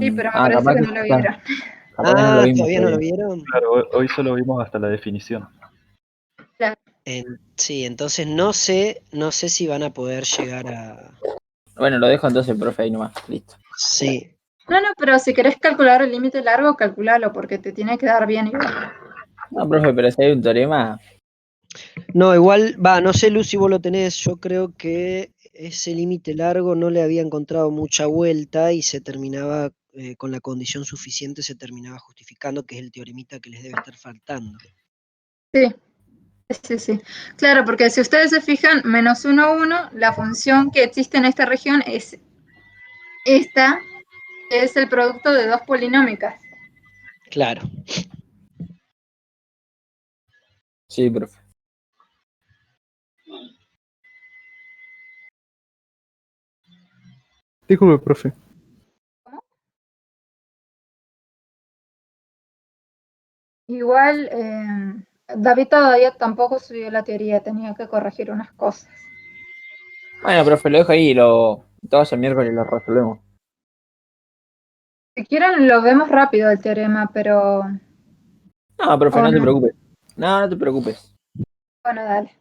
Sí, pero me parece capaz que que no lo claro, vieron. capaz que no lo vimos ¿Todavía no lo todavía. vieron? Claro, hoy solo vimos hasta la definición. Claro. Sí, entonces no sé si van a poder llegar a... Bueno, lo dejo entonces, profe, ahí nomás. Listo. Sí. No, pero si querés calcular el límite largo, calculalo, porque te tiene que dar bien igual. No, profe, pero si hay un teorema, No, igual, no sé, Lucy, vos lo tenés. Yo creo que ese límite largo no le había encontrado mucha vuelta y se terminaba, con la condición suficiente, se terminaba justificando, que es el teoremita que les debe estar faltando. Sí. Claro, porque si ustedes se fijan, -1, 1, la función que existe en esta región es esta, que es el producto de dos polinómicas. Claro. sí, profe. Disculpe, profe. Igual, David todavía tampoco subió la teoría, tenía que corregir unas cosas. Bueno, profe, lo dejo ahí y todos el miércoles lo resolvemos. Si quieren, lo vemos rápido el teorema, pero... No, profe, ¿O no te no? preocupes. No te preocupes. Bueno, dale.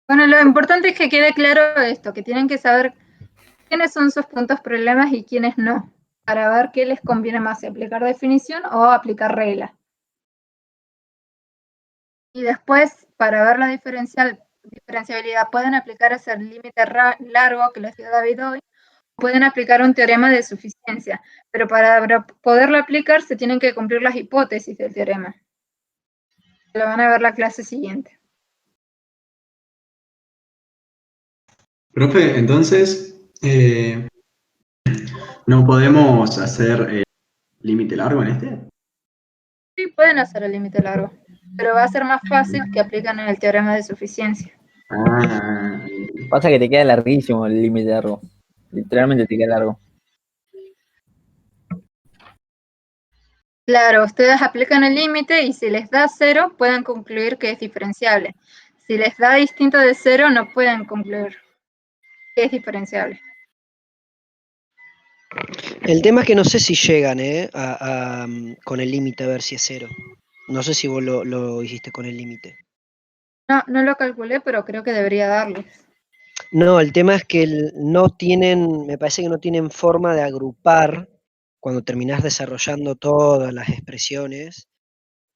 Bueno, lo importante es que quede claro esto, que tienen que saber quiénes son sus puntos problemas y quiénes no, para ver qué les conviene más, si aplicar definición o aplicar regla. Y después, para ver la diferenciabilidad, pueden aplicar ese límite largo que les dio David hoy, pueden aplicar un teorema de suficiencia, pero para poderlo aplicar se tienen que cumplir las hipótesis del teorema. Lo van a ver la clase siguiente. Profe, entonces, ¿no podemos hacer límite largo en este? Sí, pueden hacer el límite largo, pero va a ser más fácil que aplican en el teorema de suficiencia. Ah, Pasa que te queda larguísimo el límite largo. Literalmente te queda largo. Claro, ustedes aplican el límite y si les da 0, pueden concluir que es diferenciable. Si les da distinto de 0, no pueden concluir que es diferenciable. El tema es que no sé si llegan con el límite a ver si es 0. No sé si vos lo hiciste con el límite. No lo calculé, pero creo que debería darles. No, el tema es que me parece que no tienen forma de agrupar, cuando terminás desarrollando todas las expresiones,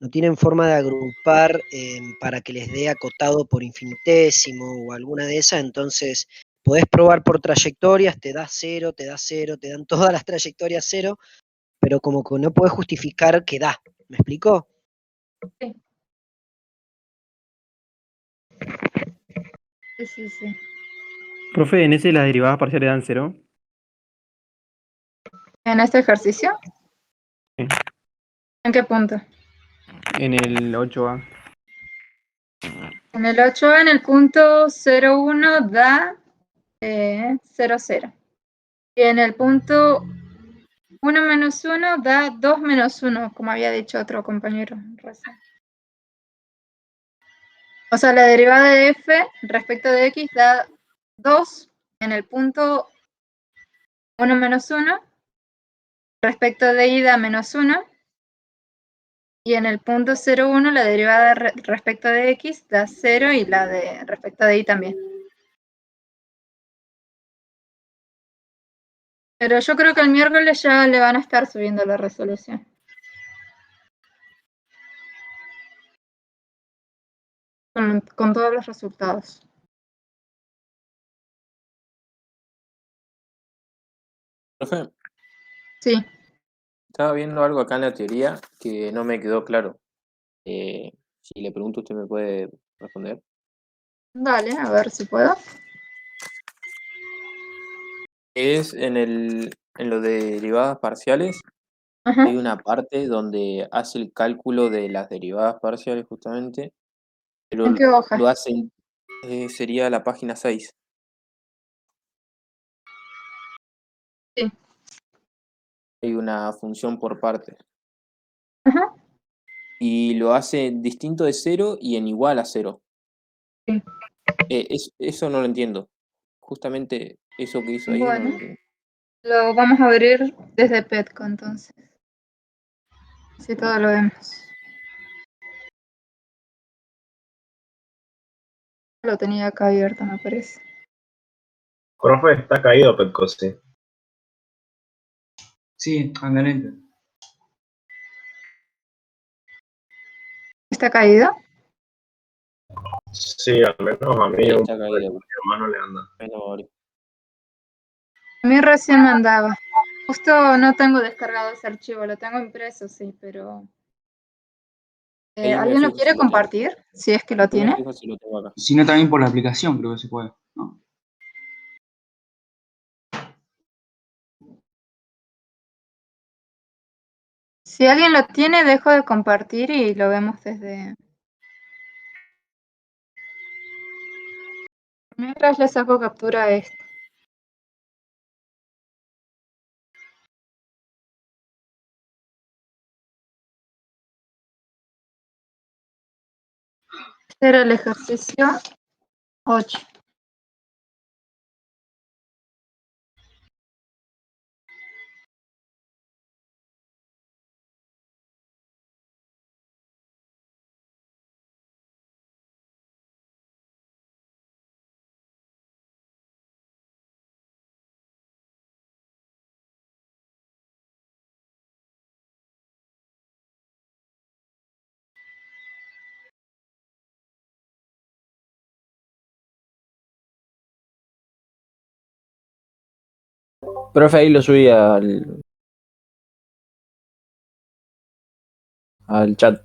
no tienen forma de agrupar para que les dé acotado por infinitésimo o alguna de esas, entonces podés probar por trayectorias, te da 0, te dan todas las trayectorias 0, pero como que no podés justificar que da. ¿Me explico? Sí. Profe, ¿en ese las derivadas parciales dan 0? ¿En este ejercicio? Sí. ¿En qué punto? En el 8A. En el 8, en el punto 0,1 da 0,0. Y en el punto 1 menos 1 da 2 menos 1, como había dicho otro compañero recién. O sea, la derivada de f respecto de x da 2 en el punto 1 menos 1, respecto de y da menos 1, y en el punto 0,1 la derivada respecto de x da 0 y la de respecto de y también. Pero yo creo que el miércoles ya le van a estar subiendo la resolución. Con todos los resultados. Profe, Sí. estaba viendo algo acá en la teoría que no me quedó claro. Si le pregunto, ¿usted me puede responder? Dale, a ver si puedo. Es en lo de derivadas parciales. Ajá. hay una parte donde hace el cálculo de las derivadas parciales justamente, pero ¿En qué hoja? lo hacen, sería la página 6. Sí. Hay una función por partes. Ajá. Y lo hace distinto de 0 y en igual a 0. Sí. Eso no lo entiendo. Justamente eso que hizo ahí no lo Bueno, entiendo. lo vamos a abrir desde Petco entonces. Así todo lo vemos. Lo tenía acá abierto, me parece. Profe, está caído Petco, sí. Sí, anda lento. ¿Está caído? Sí, al menos a mí Sí, un está caído. hermano le anda. Bueno, A mí recién me andaba. Justo no tengo descargado ese archivo, lo tengo impreso, sí, pero... ahí me ¿alguien lo fijo quiere si lo tengo. compartir? Si es que lo Me tiene. fijo si lo tengo acá. Si no, también por la aplicación creo que se puede, ¿no? Si alguien lo tiene, dejo de compartir y lo vemos desde... Mientras le saco captura a esto. Este era el ejercicio 8. Profe, ahí lo subí al chat.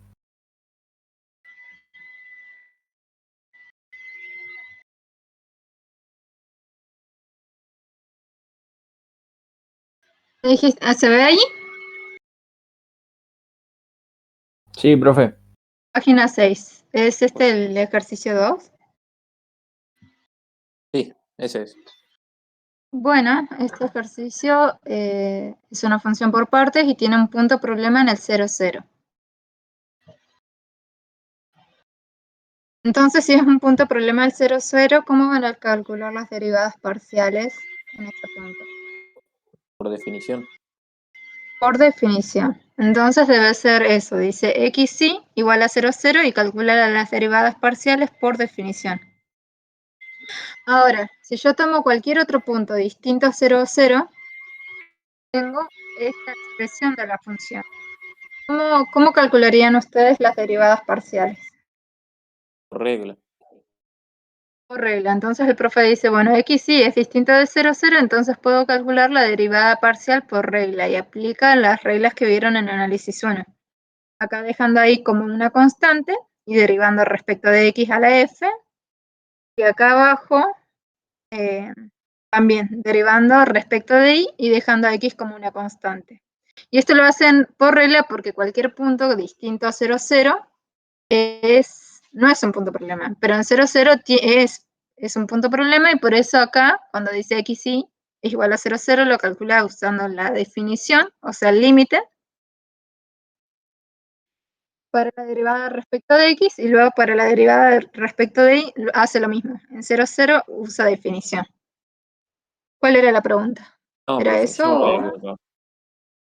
¿Se ve ahí? Sí, profe. Página 6. ¿Es este el ejercicio 2? Sí, ese es. Bueno, este ejercicio es una función por partes y tiene un punto problema en el 0, 0. Entonces, si es un punto problema del 0, 0, ¿cómo van a calcular las derivadas parciales en este punto? Por definición. Por definición. Entonces debe ser eso, dice xy igual a 0, 0 y calcular las derivadas parciales por definición. Ahora, si yo tomo cualquier otro punto distinto a 0, 0, tengo esta expresión de la función. ¿Cómo calcularían ustedes las derivadas parciales? Por regla. Por regla. Entonces el profe dice, bueno, xy es distinto de 0, 0, entonces puedo calcular la derivada parcial por regla y aplica las reglas que vieron en análisis 1. Acá dejando ahí como una constante y derivando respecto de x a la f. Y acá abajo también derivando respecto de y dejando a x como una constante. Y esto lo hacen por regla porque cualquier punto distinto a 0, 0 no es un punto problema, pero en 0, 0 es un punto problema y por eso acá, cuando dice xy es igual a 0, 0, lo calcula usando la definición, o sea, el límite, para la derivada respecto de x y luego para la derivada respecto de y hace lo mismo. En 0, 0 usa definición. ¿Cuál era la pregunta? No, ¿Era profe, eso yo me había o...? equivocado.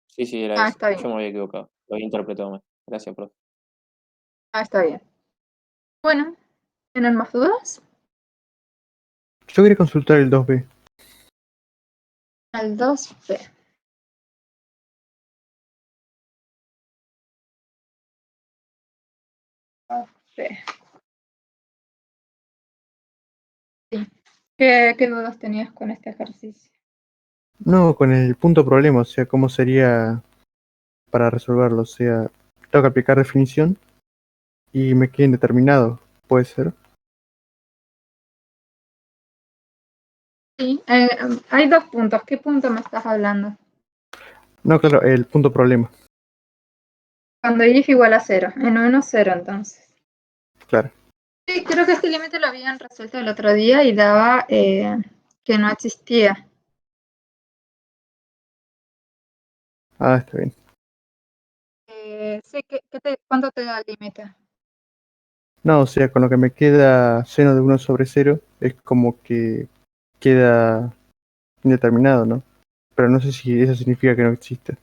Sí, era Ah, eso. está bien. Yo me había equivocado. Lo había interpretado mal. Gracias, profe. Ah, está bien. Bueno, ¿tienen más dudas? Yo quería consultar el 2B. Al 2b. Sí. ¿Qué dudas tenías con este ejercicio? No, con el punto problema, o sea, ¿cómo sería para resolverlo? O sea, tengo que aplicar definición y me queda indeterminado, ¿puede ser? Sí, hay dos puntos. ¿Qué punto me estás hablando? No, claro, el punto problema. Cuando y es igual a 0. En 1, 0 entonces. Claro. Sí, creo que este límite lo habían resuelto el otro día y daba que no existía. Ah, está bien. Sí, ¿cuánto te da el límite? No, o sea, con lo que me queda seno de 1 sobre 0 es como que queda indeterminado, ¿no? Pero no sé si eso significa que no existe.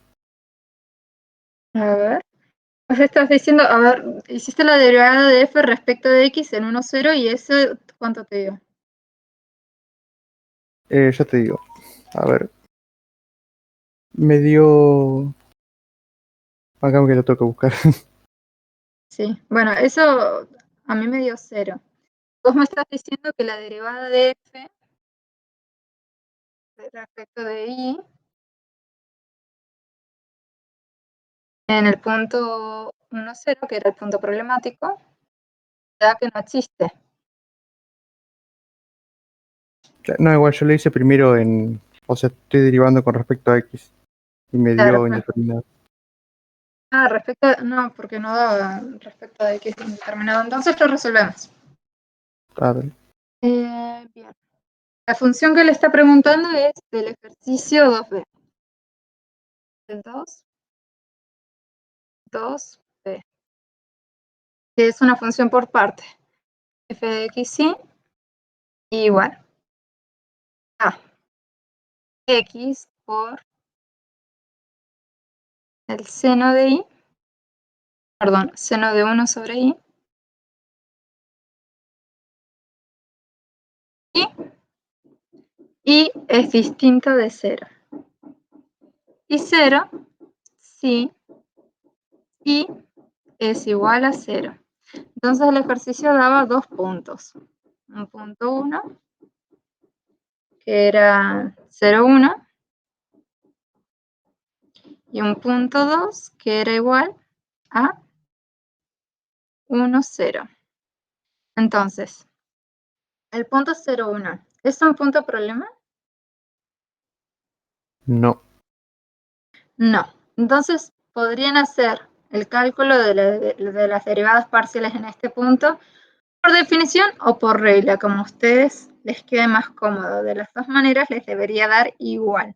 A ver. Pues estás diciendo, a ver, hiciste la derivada de f respecto de x en 1, 0 y eso, ¿cuánto te dio? Ya te digo. A ver. Me dio... Acá que lo tengo que buscar. Sí, bueno, eso a mí me dio 0. Vos me estás diciendo que la derivada de f respecto de y en el punto 1, 0, que era el punto problemático, da que no existe. No, igual yo lo hice primero en... O sea, estoy derivando con respecto a x. Y me Claro, dio indeterminado. Ah, no, porque no daba respecto de x indeterminado. Entonces lo resolvemos. A ver. Bien. La función que le está preguntando es del ejercicio 2b. El 2b. Que es una función por parte. F de x y igual a x por el seno de y, perdón, seno de 1 sobre y es distinto de 0. Y 0 si y es igual a 0. Entonces el ejercicio daba 2 puntos. Un punto 1, que era 0, 1, y un punto 2, que era igual a 1, 0. Entonces, el punto 0, 1, ¿es un punto problema? No. No. Entonces, podrían hacer el cálculo de las derivadas parciales en este punto por definición o por regla, como a ustedes les quede más cómodo. De las dos maneras les debería dar igual.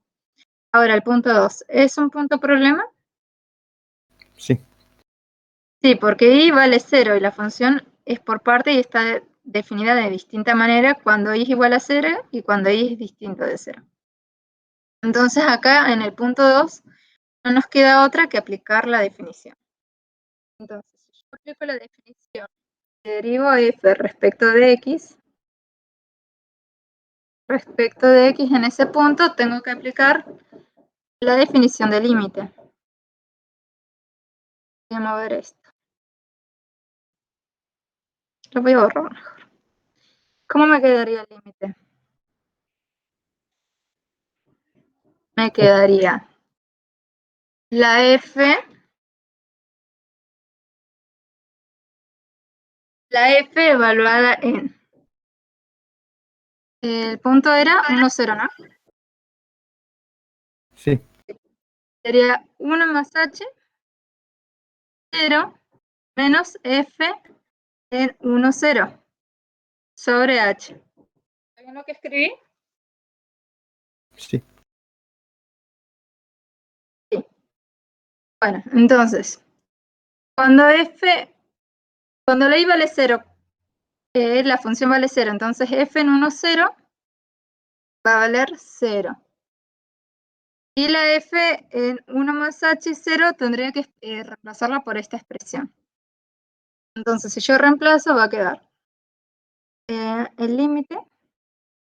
Ahora, el punto 2, ¿es un punto problema? Sí. Sí, porque y vale 0 y la función es por parte y está definida de distinta manera cuando y es igual a 0 y cuando y es distinto de 0. Entonces acá en el punto 2 no nos queda otra que aplicar la definición. Entonces, si yo aplico la definición, derivo f respecto de x en ese punto, tengo que aplicar la definición de límite. Voy a mover esto. Lo voy a borrar mejor. ¿Cómo me quedaría el límite? Me quedaría la f evaluada en... El punto era 1, 0, ¿no? Sí. Sería 1 más h, 0 menos f en 1, 0 sobre h. ¿Está bien lo que escribí? Sí. Sí. Bueno, entonces, cuando la i vale 0, la función vale 0, entonces f en 1, 0 va a valer 0. Y la f en 1 más h, 0, tendría que reemplazarla por esta expresión. Entonces, si yo reemplazo, va a quedar el límite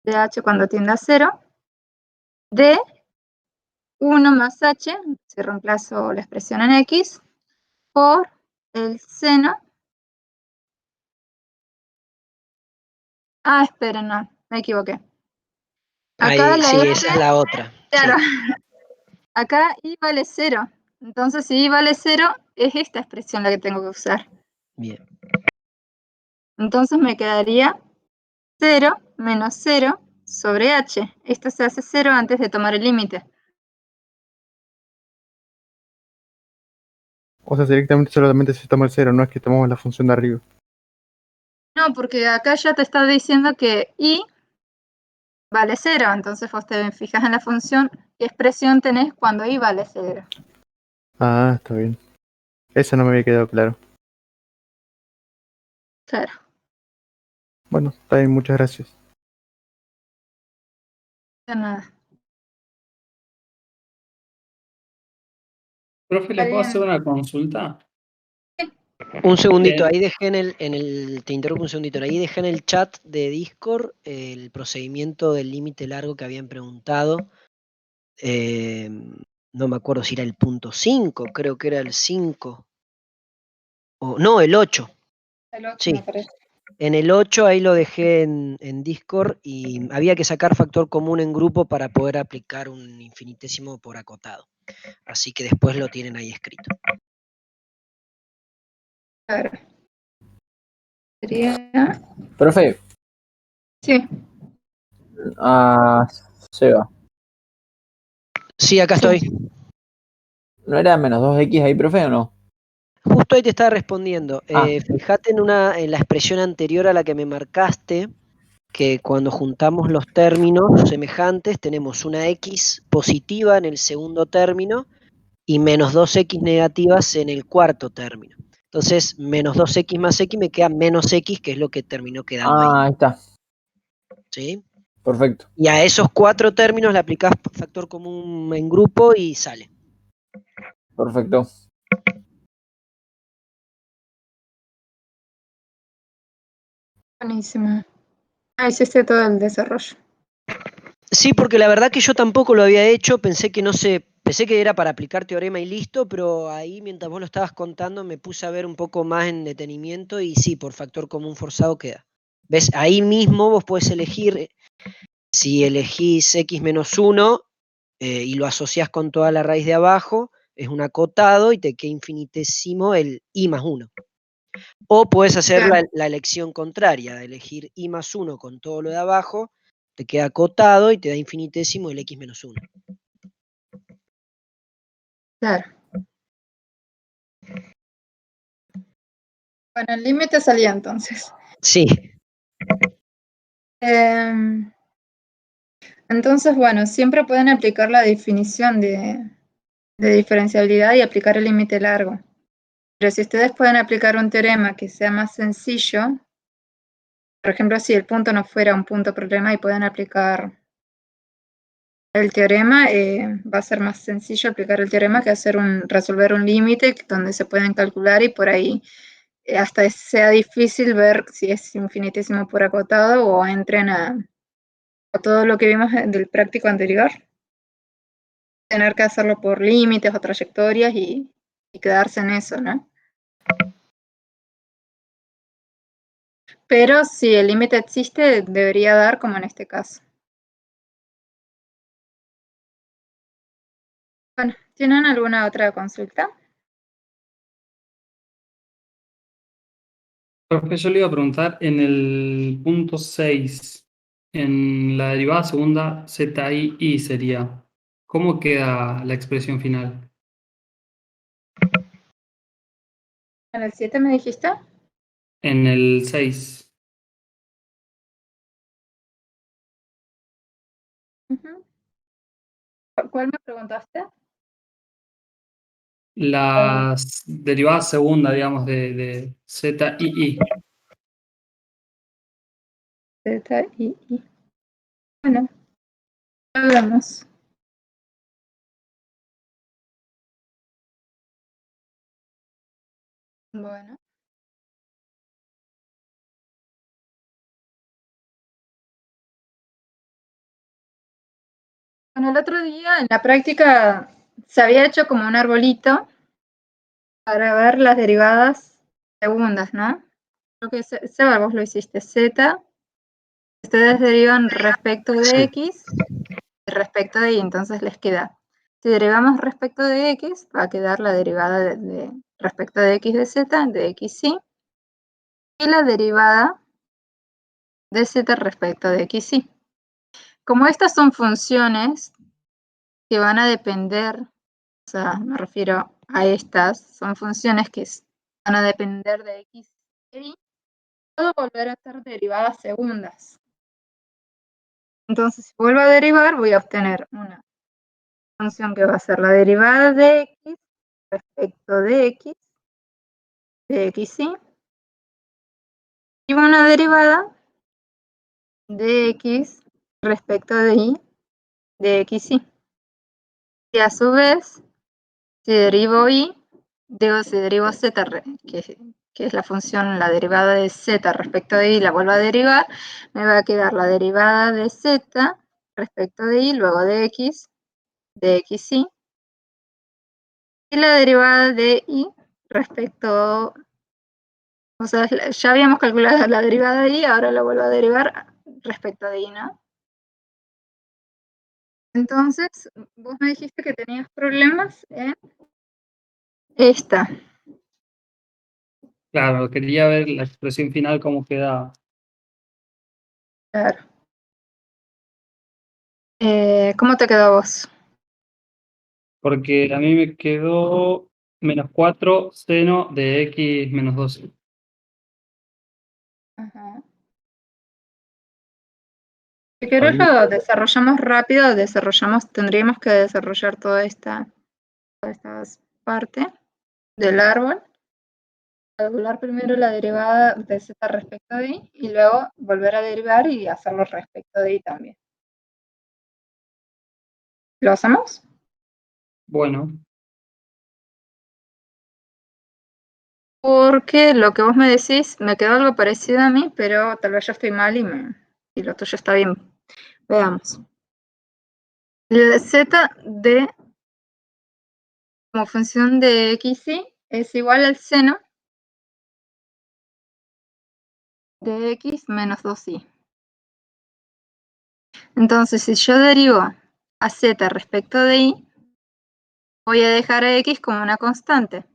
de h cuando tiende a 0 de 1 más h, si reemplazo la expresión en x, por el seno. Ah, esperen, no, me equivoqué. Acá Ahí, la sí, f, esa es la otra. claro, Sí, acá i vale 0. Entonces, si i vale 0, es esta expresión la que tengo que usar. bien. Entonces me quedaría 0 menos 0 sobre h. Esto se hace 0 antes de tomar el límite. O sea, directamente solamente se toma el 0, no es que tomamos la función de arriba. No, porque acá ya te está diciendo que y vale 0, entonces vos te fijas en la función qué expresión tenés cuando y vale 0. Ah, está bien. Eso no me había quedado claro. Claro. Bueno, está bien, muchas gracias. De nada. Profe, ¿le puedo hacer una consulta? Un segundito, Bien. ahí dejé te interrumpo un segundito, ahí dejé en el chat de Discord el procedimiento del límite largo que habían preguntado. No me acuerdo si era el punto 5, creo que era el 5. No, el 8. El 8 Sí. me parece. En el 8 ahí lo dejé en Discord y había que sacar factor común en grupo para poder aplicar un infinitésimo por acotado. Así que después lo tienen ahí escrito. Claro. Sería... Profe, Sí. Seba, Sí, acá estoy. ¿no era menos 2x ahí, profe, o no? Justo ahí te estaba respondiendo. Ah. Fíjate en la expresión anterior a la que me marcaste, que cuando juntamos los términos semejantes tenemos una x positiva en el segundo término y menos 2x negativas en el cuarto término. Entonces, menos 2x más x me queda menos x, que es lo que terminó quedando ahí. Ahí está. ¿Sí? Perfecto. Y a esos 4 términos le aplicás factor común en grupo y sale. Perfecto. Buenísimo. Ah, hiciste todo el desarrollo. Sí, porque la verdad que yo tampoco lo había hecho, pensé que era para aplicar teorema y listo, pero ahí mientras vos lo estabas contando me puse a ver un poco más en detenimiento y sí, por factor común forzado queda. ¿Ves? Ahí mismo vos podés elegir, si elegís x menos 1 y lo asociás con toda la raíz de abajo, es un acotado y te queda infinitésimo el i más 1. O puedes hacer la elección contraria, elegir i más 1 con todo lo de abajo, te queda acotado y te da infinitésimo el x menos 1. Claro. Bueno, el límite salía entonces. Sí. Entonces, bueno, siempre pueden aplicar la definición de diferenciabilidad y aplicar el límite largo. Pero si ustedes pueden aplicar un teorema que sea más sencillo, por ejemplo, si el punto no fuera un punto problema y pueden aplicar el teorema, va a ser más sencillo aplicar el teorema que resolver un límite donde se pueden calcular y por ahí hasta sea difícil ver si es infinitésimo por acotado o entren a todo lo que vimos del práctico anterior. Tener que hacerlo por límites o trayectorias y quedarse en eso, ¿no? Pero si el límite existe, debería dar como en este caso. Bueno, ¿tienen alguna otra consulta? Profe, yo le iba a preguntar en el punto 6, en la derivada segunda ZI sería, ¿cómo queda la expresión final? ¿En el 7 me dijiste? En el 6. ¿Cuál me preguntaste? La derivada segunda, digamos, de ZII. ZI. Bueno, lo vemos. Bueno. Bueno, el otro día en la práctica se había hecho como un arbolito para ver las derivadas segundas, ¿no? Creo que Seba, vos lo hiciste. Z, ustedes derivan respecto de X y respecto de Y, entonces les queda. Si derivamos respecto de X, va a quedar la derivada de respecto de X de Z, de XY, y la derivada de Z respecto de XY. Como estas son funciones que van a depender, o sea, me refiero, a estas, son funciones que van a depender de x e y, puedo volver a hacer derivadas segundas. Entonces, si vuelvo a derivar, voy a obtener una función que va a ser la derivada de x respecto de xy, y una derivada de x respecto de y de xy. Y a su vez, si derivo y, si derivo z, que es la función, la derivada de z respecto de y, la vuelvo a derivar, me va a quedar la derivada de z respecto de y, luego de x, de xy, y la derivada de y respecto, o sea, ya habíamos calculado la derivada de y, ahora la vuelvo a derivar respecto de y, ¿no? Entonces, vos me dijiste que tenías problemas en esta. Claro, quería ver la expresión final cómo queda. Claro. ¿Cómo te quedó a vos? Porque a mí me quedó menos 4 seno de x menos 12. Ajá. Si querés Ahí, lo desarrollamos rápido, tendríamos que desarrollar toda esta parte del árbol. Calcular primero la derivada de z respecto de y luego volver a derivar y hacerlo respecto de y también. ¿Lo hacemos? Bueno, Porque lo que vos me decís me quedó algo parecido a mí, pero tal vez yo estoy mal y lo tuyo está bien. Veamos. La z de como función de xy es igual al seno de x menos 2y. Entonces, si yo derivo a z respecto de y, voy a dejar a x como una constante.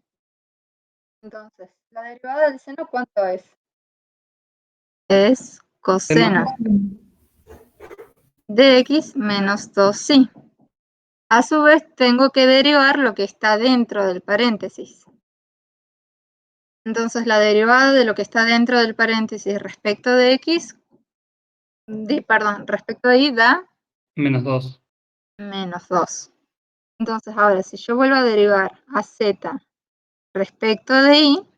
Entonces, la derivada del seno, ¿cuánto es? Es coseno de x menos 2y. A su vez, tengo que derivar lo que está dentro del paréntesis. Entonces, la derivada de lo que está dentro del paréntesis respecto de x, respecto de y da menos 2. menos 2. Entonces, ahora, si yo vuelvo a derivar a z respecto de y,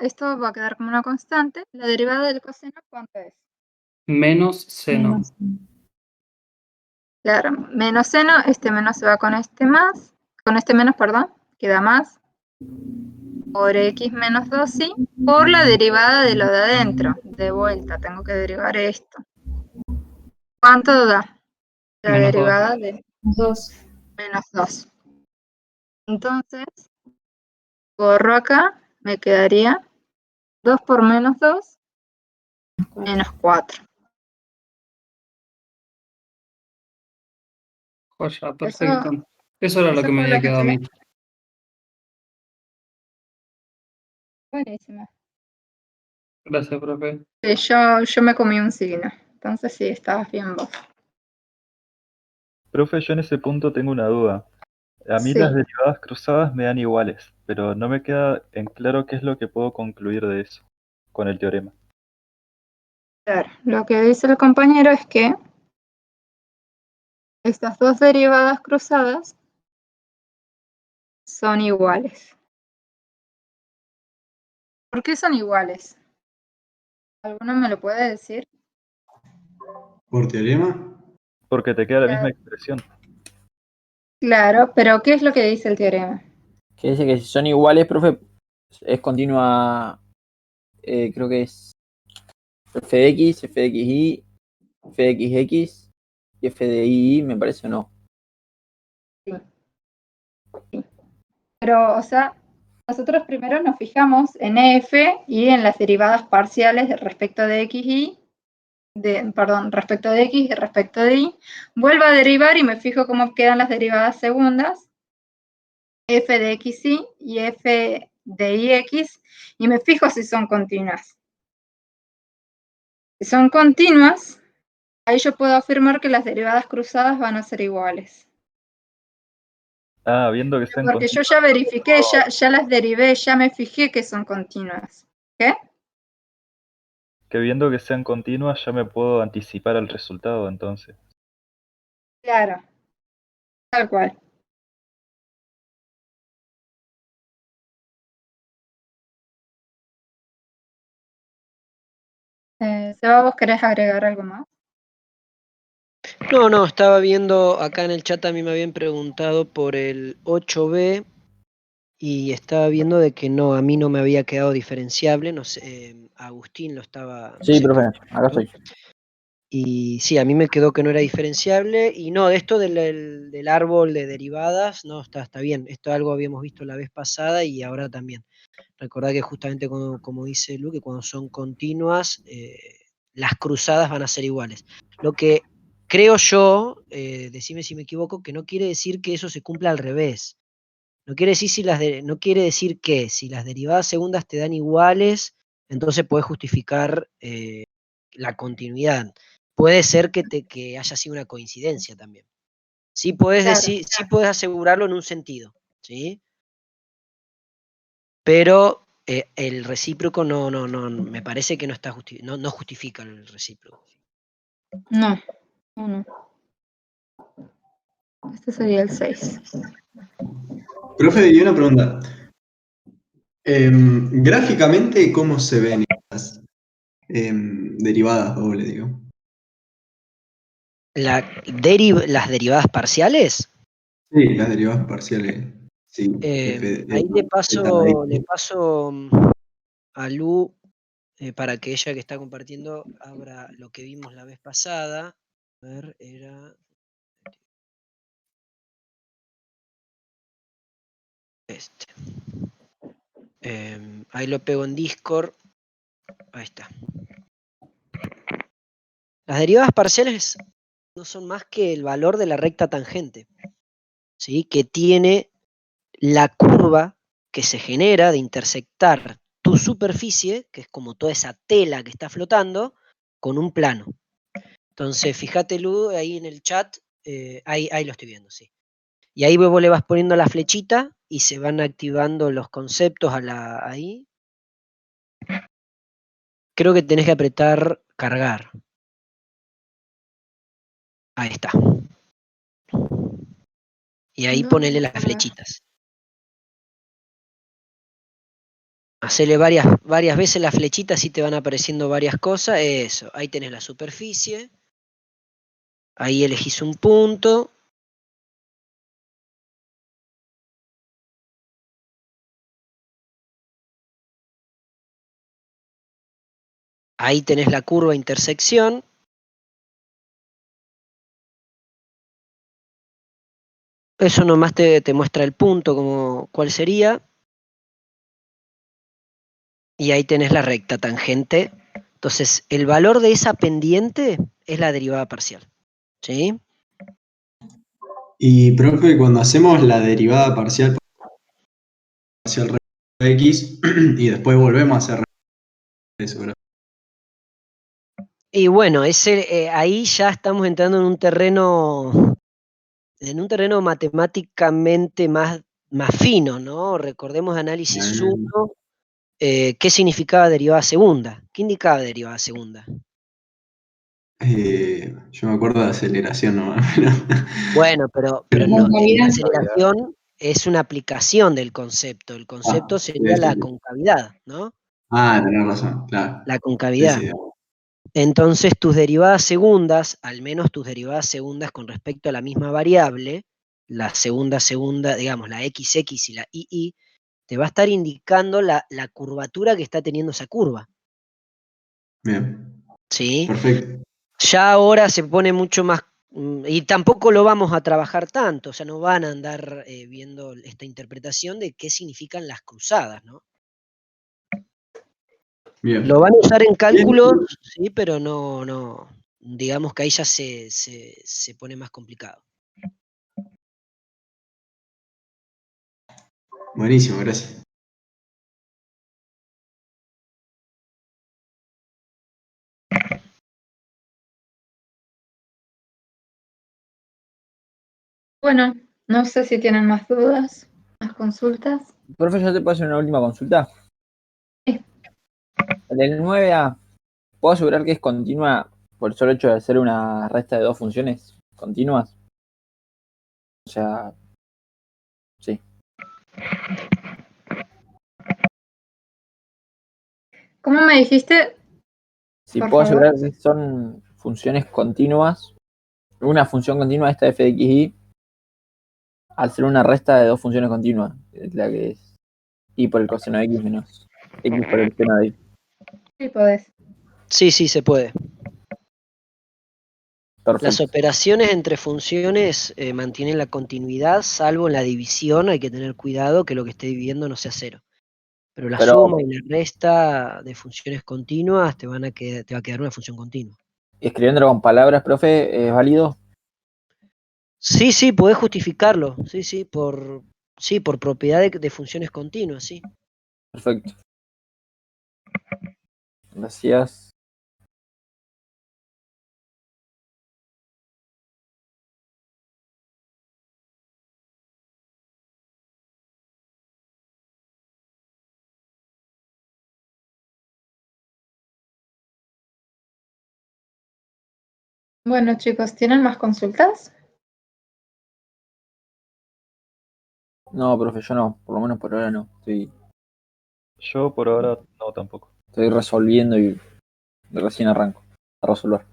esto va a quedar como una constante. La derivada del coseno, ¿cuánto es? Menos seno. Claro, menos seno, este menos se va con este menos, perdón, queda más, por x menos 2y, por la derivada de lo de adentro. De vuelta, tengo que derivar esto. ¿Cuánto da? La Menos 2. derivada de menos 2. Entonces, borro acá, me quedaría 2 por menos 2, menos 4. Joya, perfecto. Eso era lo Eso que me fue había lo que quedado a mí. Buenísimo. Gracias, profe. Yo me comí un signo. Entonces sí, estabas bien vos. profe, yo en ese punto tengo una duda. A mí Sí. las derivadas cruzadas me dan iguales, pero no me queda en claro qué es lo que puedo concluir de eso con el teorema. Claro, lo que dice el compañero es que estas dos derivadas cruzadas son iguales. ¿Por qué son iguales? ¿Alguno me lo puede decir? ¿Por teorema? Porque te queda la misma expresión. Claro, pero ¿qué es lo que dice el teorema? Que dice que si son iguales, profe, es continua, creo que es f de x, f de xy, f de xx y f de y, me parece, o no. Sí. Pero, o sea, nosotros primero nos fijamos en f y en las derivadas parciales respecto de x y respecto de x y respecto de y. Vuelvo a derivar y me fijo cómo quedan las derivadas segundas, f de xy y f de ix, y me fijo si son continuas. Si son continuas, ahí yo puedo afirmar que las derivadas cruzadas van a ser iguales. Ah, viendo que sean Porque yo continuas. ya verifiqué, ya las derivé, ya me fijé que son continuas. ¿Qué? Que viendo que sean continuas ya me puedo anticipar al resultado, entonces. Claro, tal cual. Seba, ¿vos querés agregar algo más? No, estaba viendo acá en el chat, a mí me habían preguntado por el 8b y estaba viendo de que no, a mí no me había quedado diferenciable, no sé, Agustín lo estaba, no Sí, sé, profe, acá corrigiendo. estoy. Y sí, a mí me quedó que no era diferenciable. Y no, de esto del árbol de derivadas, no, está bien. Esto algo habíamos visto la vez pasada y ahora también. Recordad que justamente como dice Lu, que cuando son continuas, las cruzadas van a ser iguales. Lo que creo yo, decime si me equivoco, que no quiere decir que eso se cumpla al revés. No quiere decir, no quiere decir que si las derivadas segundas te dan iguales, entonces puedes justificar la continuidad. Puede ser que haya sido una coincidencia también. Sí puedes Claro. decir, sí puedes asegurarlo en un sentido, ¿sí? Pero el recíproco no, me parece que no está no justifica el recíproco. No, no. Este sería el 6. Profe, y una pregunta. Gráficamente, ¿cómo se ven estas derivadas doble, digo? Las derivadas parciales. Sí, las derivadas parciales. Sí, Ahí le delta paso a Lu para que ella que está compartiendo abra lo que vimos la vez pasada. A ver, era este. Ahí lo pego en Discord. Ahí está. Las derivadas parciales no son más que el valor de la recta tangente, ¿sí? Que tiene la curva que se genera de intersectar tu superficie, que es como toda esa tela que está flotando, con un plano. Entonces, fíjate, Lu, ahí en el chat, ahí lo estoy viendo, sí. Y ahí vos le vas poniendo la flechita y se van activando los conceptos ahí. Creo que tenés que apretar cargar. Ahí está. Y ahí ponele las flechitas. Hacele varias veces las flechitas y te van apareciendo varias cosas. Eso, ahí tenés la superficie. Ahí elegís un punto. Ahí tenés la curva intersección. Eso nomás te muestra el punto, como cuál sería. Y ahí tenés la recta tangente. Entonces, el valor de esa pendiente es la derivada parcial. ¿Sí? Y, profe, cuando hacemos la derivada parcial de x y después volvemos a hacer eso, ¿verdad? Y bueno, ahí ya estamos entrando en un terreno matemáticamente más fino, ¿no? Recordemos análisis 1, ¿qué significaba derivada segunda? ¿Qué indicaba derivada segunda? Yo me acuerdo de aceleración nomás. Bueno, pero no, la aceleración es una aplicación del concepto. El concepto sería la concavidad, ¿no? Tenés razón, claro. La Sí, concavidad. sí. Entonces, tus derivadas segundas, al menos tus derivadas segundas con respecto a la misma variable, la segunda, digamos, la XX y la II, te va a estar indicando la curvatura que está teniendo esa curva. Bien. ¿Sí? Perfecto. Ya ahora se pone mucho más, y tampoco lo vamos a trabajar tanto, o sea, no van a andar viendo esta interpretación de qué significan las cruzadas, ¿no? Bien. Lo van a usar en cálculos, Bien. sí, pero no, digamos que ahí ya se pone más complicado. Buenísimo, gracias. Bueno, No sé si tienen más dudas, más consultas. Profe, ¿yo te puedo hacer una última consulta? Sí. Del 9A, ¿puedo asegurar que es continua por el solo hecho de hacer una resta de dos funciones continuas? O sea, sí. ¿Cómo me dijiste? Si Por puedo favor. asegurar que son funciones continuas, una función continua, esta f de xy, al ser una resta de dos funciones continuas, es la que es y por el coseno de x menos x por el seno de y. Sí, podés. Sí, sí, se puede. Las Perfecto. operaciones entre funciones mantienen la continuidad, salvo en la división, hay que tener cuidado que lo que esté dividiendo no sea cero. Pero la Pero suma y la resta de funciones continuas te va a quedar una función continua. escribiéndolo con palabras, profe, ¿es válido? Sí, sí, podés justificarlo. Sí, por propiedad de funciones continuas, sí. Perfecto. Gracias. Bueno, chicos, ¿tienen más consultas? No, profe, yo no, por lo menos por ahora no. Yo por ahora no tampoco. Estoy resolviendo y recién arranco a resolver.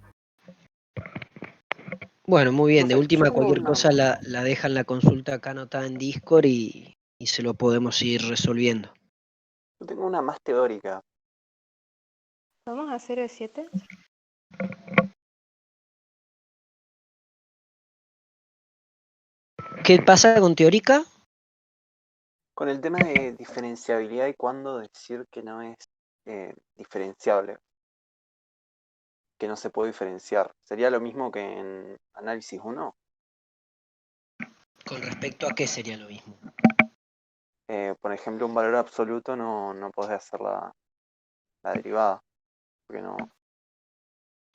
Bueno, muy bien. De Profe, yo última, tengo cualquier una, cosa la dejan la consulta acá anotada en Discord y se lo podemos ir resolviendo. yo tengo una más teórica. ¿Vamos a 0 de 7? ¿Qué pasa con teórica? Con el tema de diferenciabilidad y cuándo decir que no es diferenciable, que no se puede diferenciar. ¿Sería lo mismo que en análisis 1? ¿Con respecto a qué sería lo mismo? Por ejemplo, un valor absoluto no podés hacer la derivada, porque no.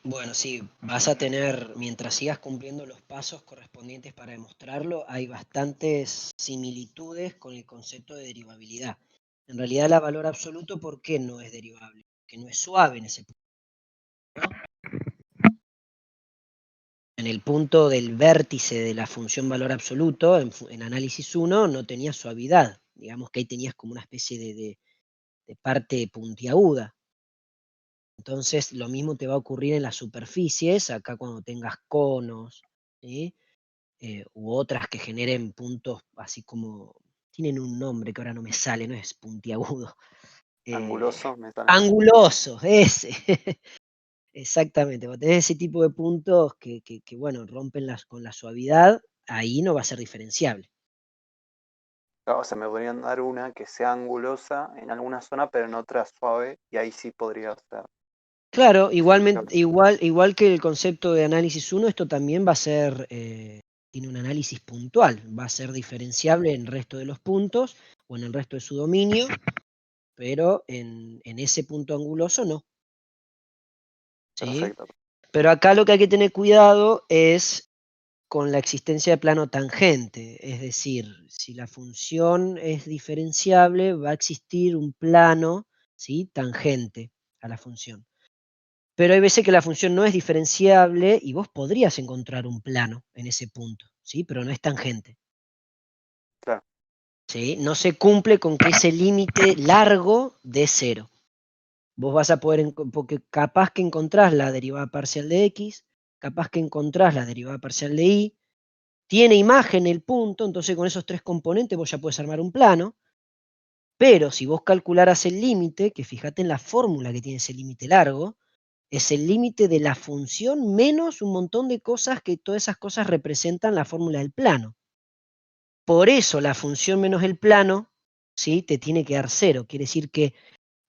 Bueno, sí, vas a tener, mientras sigas cumpliendo los pasos correspondientes para demostrarlo, hay bastantes similitudes con el concepto de derivabilidad. En realidad, el valor absoluto, ¿por qué no es derivable? Porque no es suave en ese punto, ¿no? En el punto del vértice de la función valor absoluto, en análisis 1, no tenía suavidad. Digamos que ahí tenías como una especie de parte puntiaguda. Entonces, lo mismo te va a ocurrir en las superficies, acá cuando tengas conos, ¿sí? U otras que generen puntos así como, tienen un nombre que ahora no me sale, no es puntiagudo. Anguloso, me sale. Anguloso, ese. Exactamente, cuando tenés ese tipo de puntos que bueno, rompen con la suavidad, ahí no va a ser diferenciable. Claro, o sea, me podrían dar una que sea angulosa en alguna zona, pero en otra suave, y ahí sí podría ser. Claro, igual que el concepto de análisis 1, esto también va a ser, tiene un análisis puntual, va a ser diferenciable en el resto de los puntos o en el resto de su dominio, pero en ese punto anguloso no. ¿Sí? Perfecto. Pero acá lo que hay que tener cuidado es con la existencia de plano tangente, es decir, si la función es diferenciable, va a existir un plano, ¿sí?, tangente a la función. Pero hay veces que la función no es diferenciable y vos podrías encontrar un plano en ese punto, ¿sí? Pero no es tangente. Claro. ¿Sí? No se cumple con que ese límite largo de 0. Vos vas a poder, porque capaz que encontrás la derivada parcial de x, capaz que encontrás la derivada parcial de y, tiene imagen el punto, entonces con esos tres componentes vos ya puedes armar un plano, pero si vos calcularas el límite, que fíjate en la fórmula que tiene ese límite largo, es el límite de la función menos un montón de cosas que todas esas cosas representan la fórmula del plano. Por eso la función menos el plano, ¿sí?, te tiene que dar 0. Quiere decir que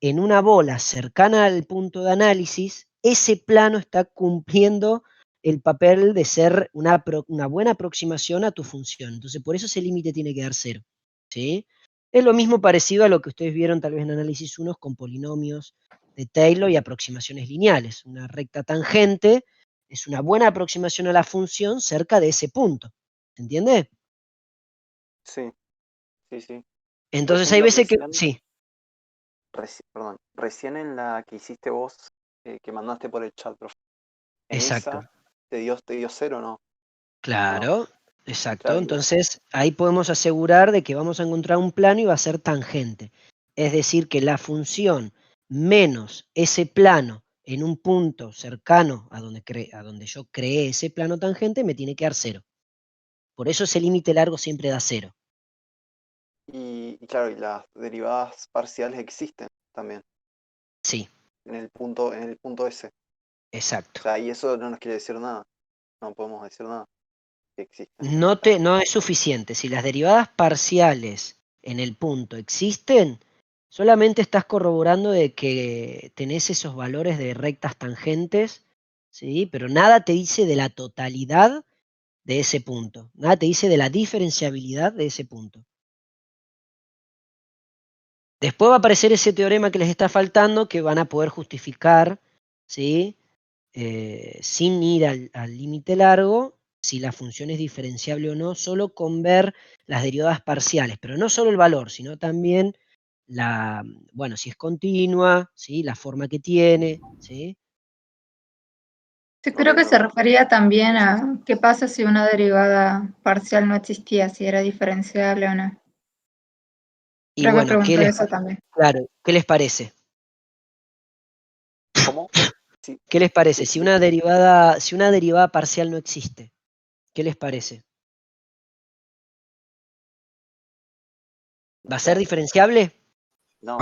en una bola cercana al punto de análisis, ese plano está cumpliendo el papel de ser una buena aproximación a tu función. Entonces, por eso ese límite tiene que dar 0. ¿Sí? Es lo mismo parecido a lo que ustedes vieron tal vez en análisis 1 con polinomios de Taylor y aproximaciones lineales. Una recta tangente es una buena aproximación a la función cerca de ese punto. ¿Se entiende? Sí, sí, sí. Por Entonces hay ejemplo, veces que... recién, Sí, perdón, recién en la que hiciste vos, que mandaste por el chat, profe, en exacto. esa te dio 0, ¿no? ¿O no? Claro, exacto. Claro, Entonces ahí podemos asegurar de que vamos a encontrar un plano y va a ser tangente. Es decir, que la función menos ese plano en un punto cercano a donde yo creé ese plano tangente me tiene que dar 0. Por eso ese límite largo siempre da 0. y claro, y las derivadas parciales existen también Sí, en el punto S. exacto. O sea, y eso no nos quiere decir nada. No podemos decir nada que existen. No es suficiente. Si las derivadas parciales en el punto existen, solamente estás corroborando de que tenés esos valores de rectas tangentes, ¿sí? Pero nada te dice de la totalidad de ese punto. Nada te dice de la diferenciabilidad de ese punto. Después va a aparecer ese teorema que les está faltando, que van a poder justificar, ¿sí? Sin ir al límite largo, si la función es diferenciable o no, solo con ver las derivadas parciales, pero no solo el valor, sino también si es continua, ¿sí? La forma que tiene, ¿sí? Yo creo que se refería también a qué pasa si una derivada parcial no existía, si era diferenciable o no. Y Creo que bueno, preguntó eso también. claro, ¿qué les parece? ¿Cómo? Sí, ¿Qué les parece? sí, Si sí. una derivada parcial no existe, ¿qué les parece? ¿Va a ser diferenciable? No.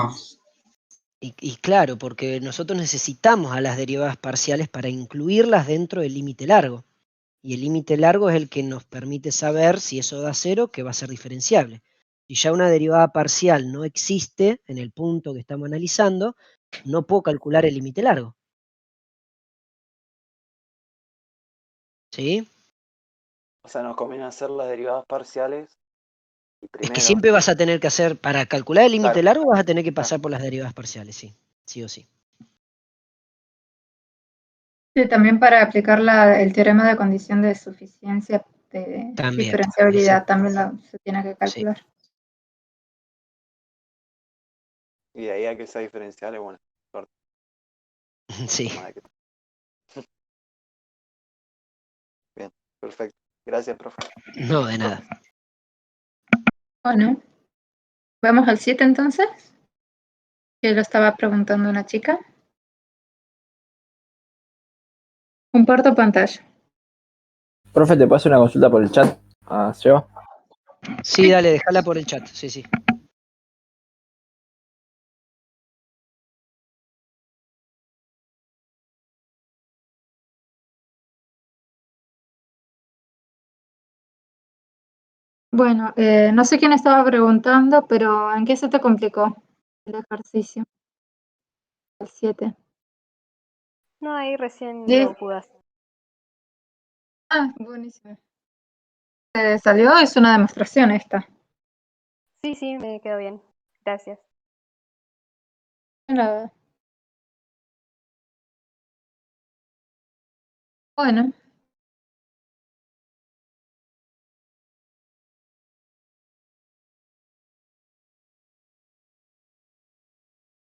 Y claro, porque nosotros necesitamos a las derivadas parciales para incluirlas dentro del límite largo. Y el límite largo es el que nos permite saber si eso da 0, que va a ser diferenciable. Si ya una derivada parcial no existe en el punto que estamos analizando, no puedo calcular el límite largo. ¿Sí? O sea, nos conviene hacer las derivadas parciales y Es que primero. siempre vas a tener que hacer, para calcular el límite Claro. largo vas a tener que pasar por las derivadas parciales, sí. Sí o sí. Sí, también para aplicar el teorema de condición de suficiencia de También, diferenciabilidad exacto. también se tiene que calcular. Y de ahí a que sea diferenciable, bueno, suerte. Sí. Bien, perfecto. Gracias, profe. No, de nada. Bueno, vamos al 7 entonces, que lo estaba preguntando una chica. Comparto pantalla. Profe, ¿te puedo hacer una consulta por el chat? Seba. Sí, dale, déjala por el chat. Sí, sí. Bueno, no sé quién estaba preguntando, pero ¿en qué se te complicó el ejercicio? El 7. No, ahí recién Sí. lo pude hacer. Ah, buenísimo. ¿Te salió? Es una demostración esta. Sí, sí, me quedó bien. Gracias. Bueno.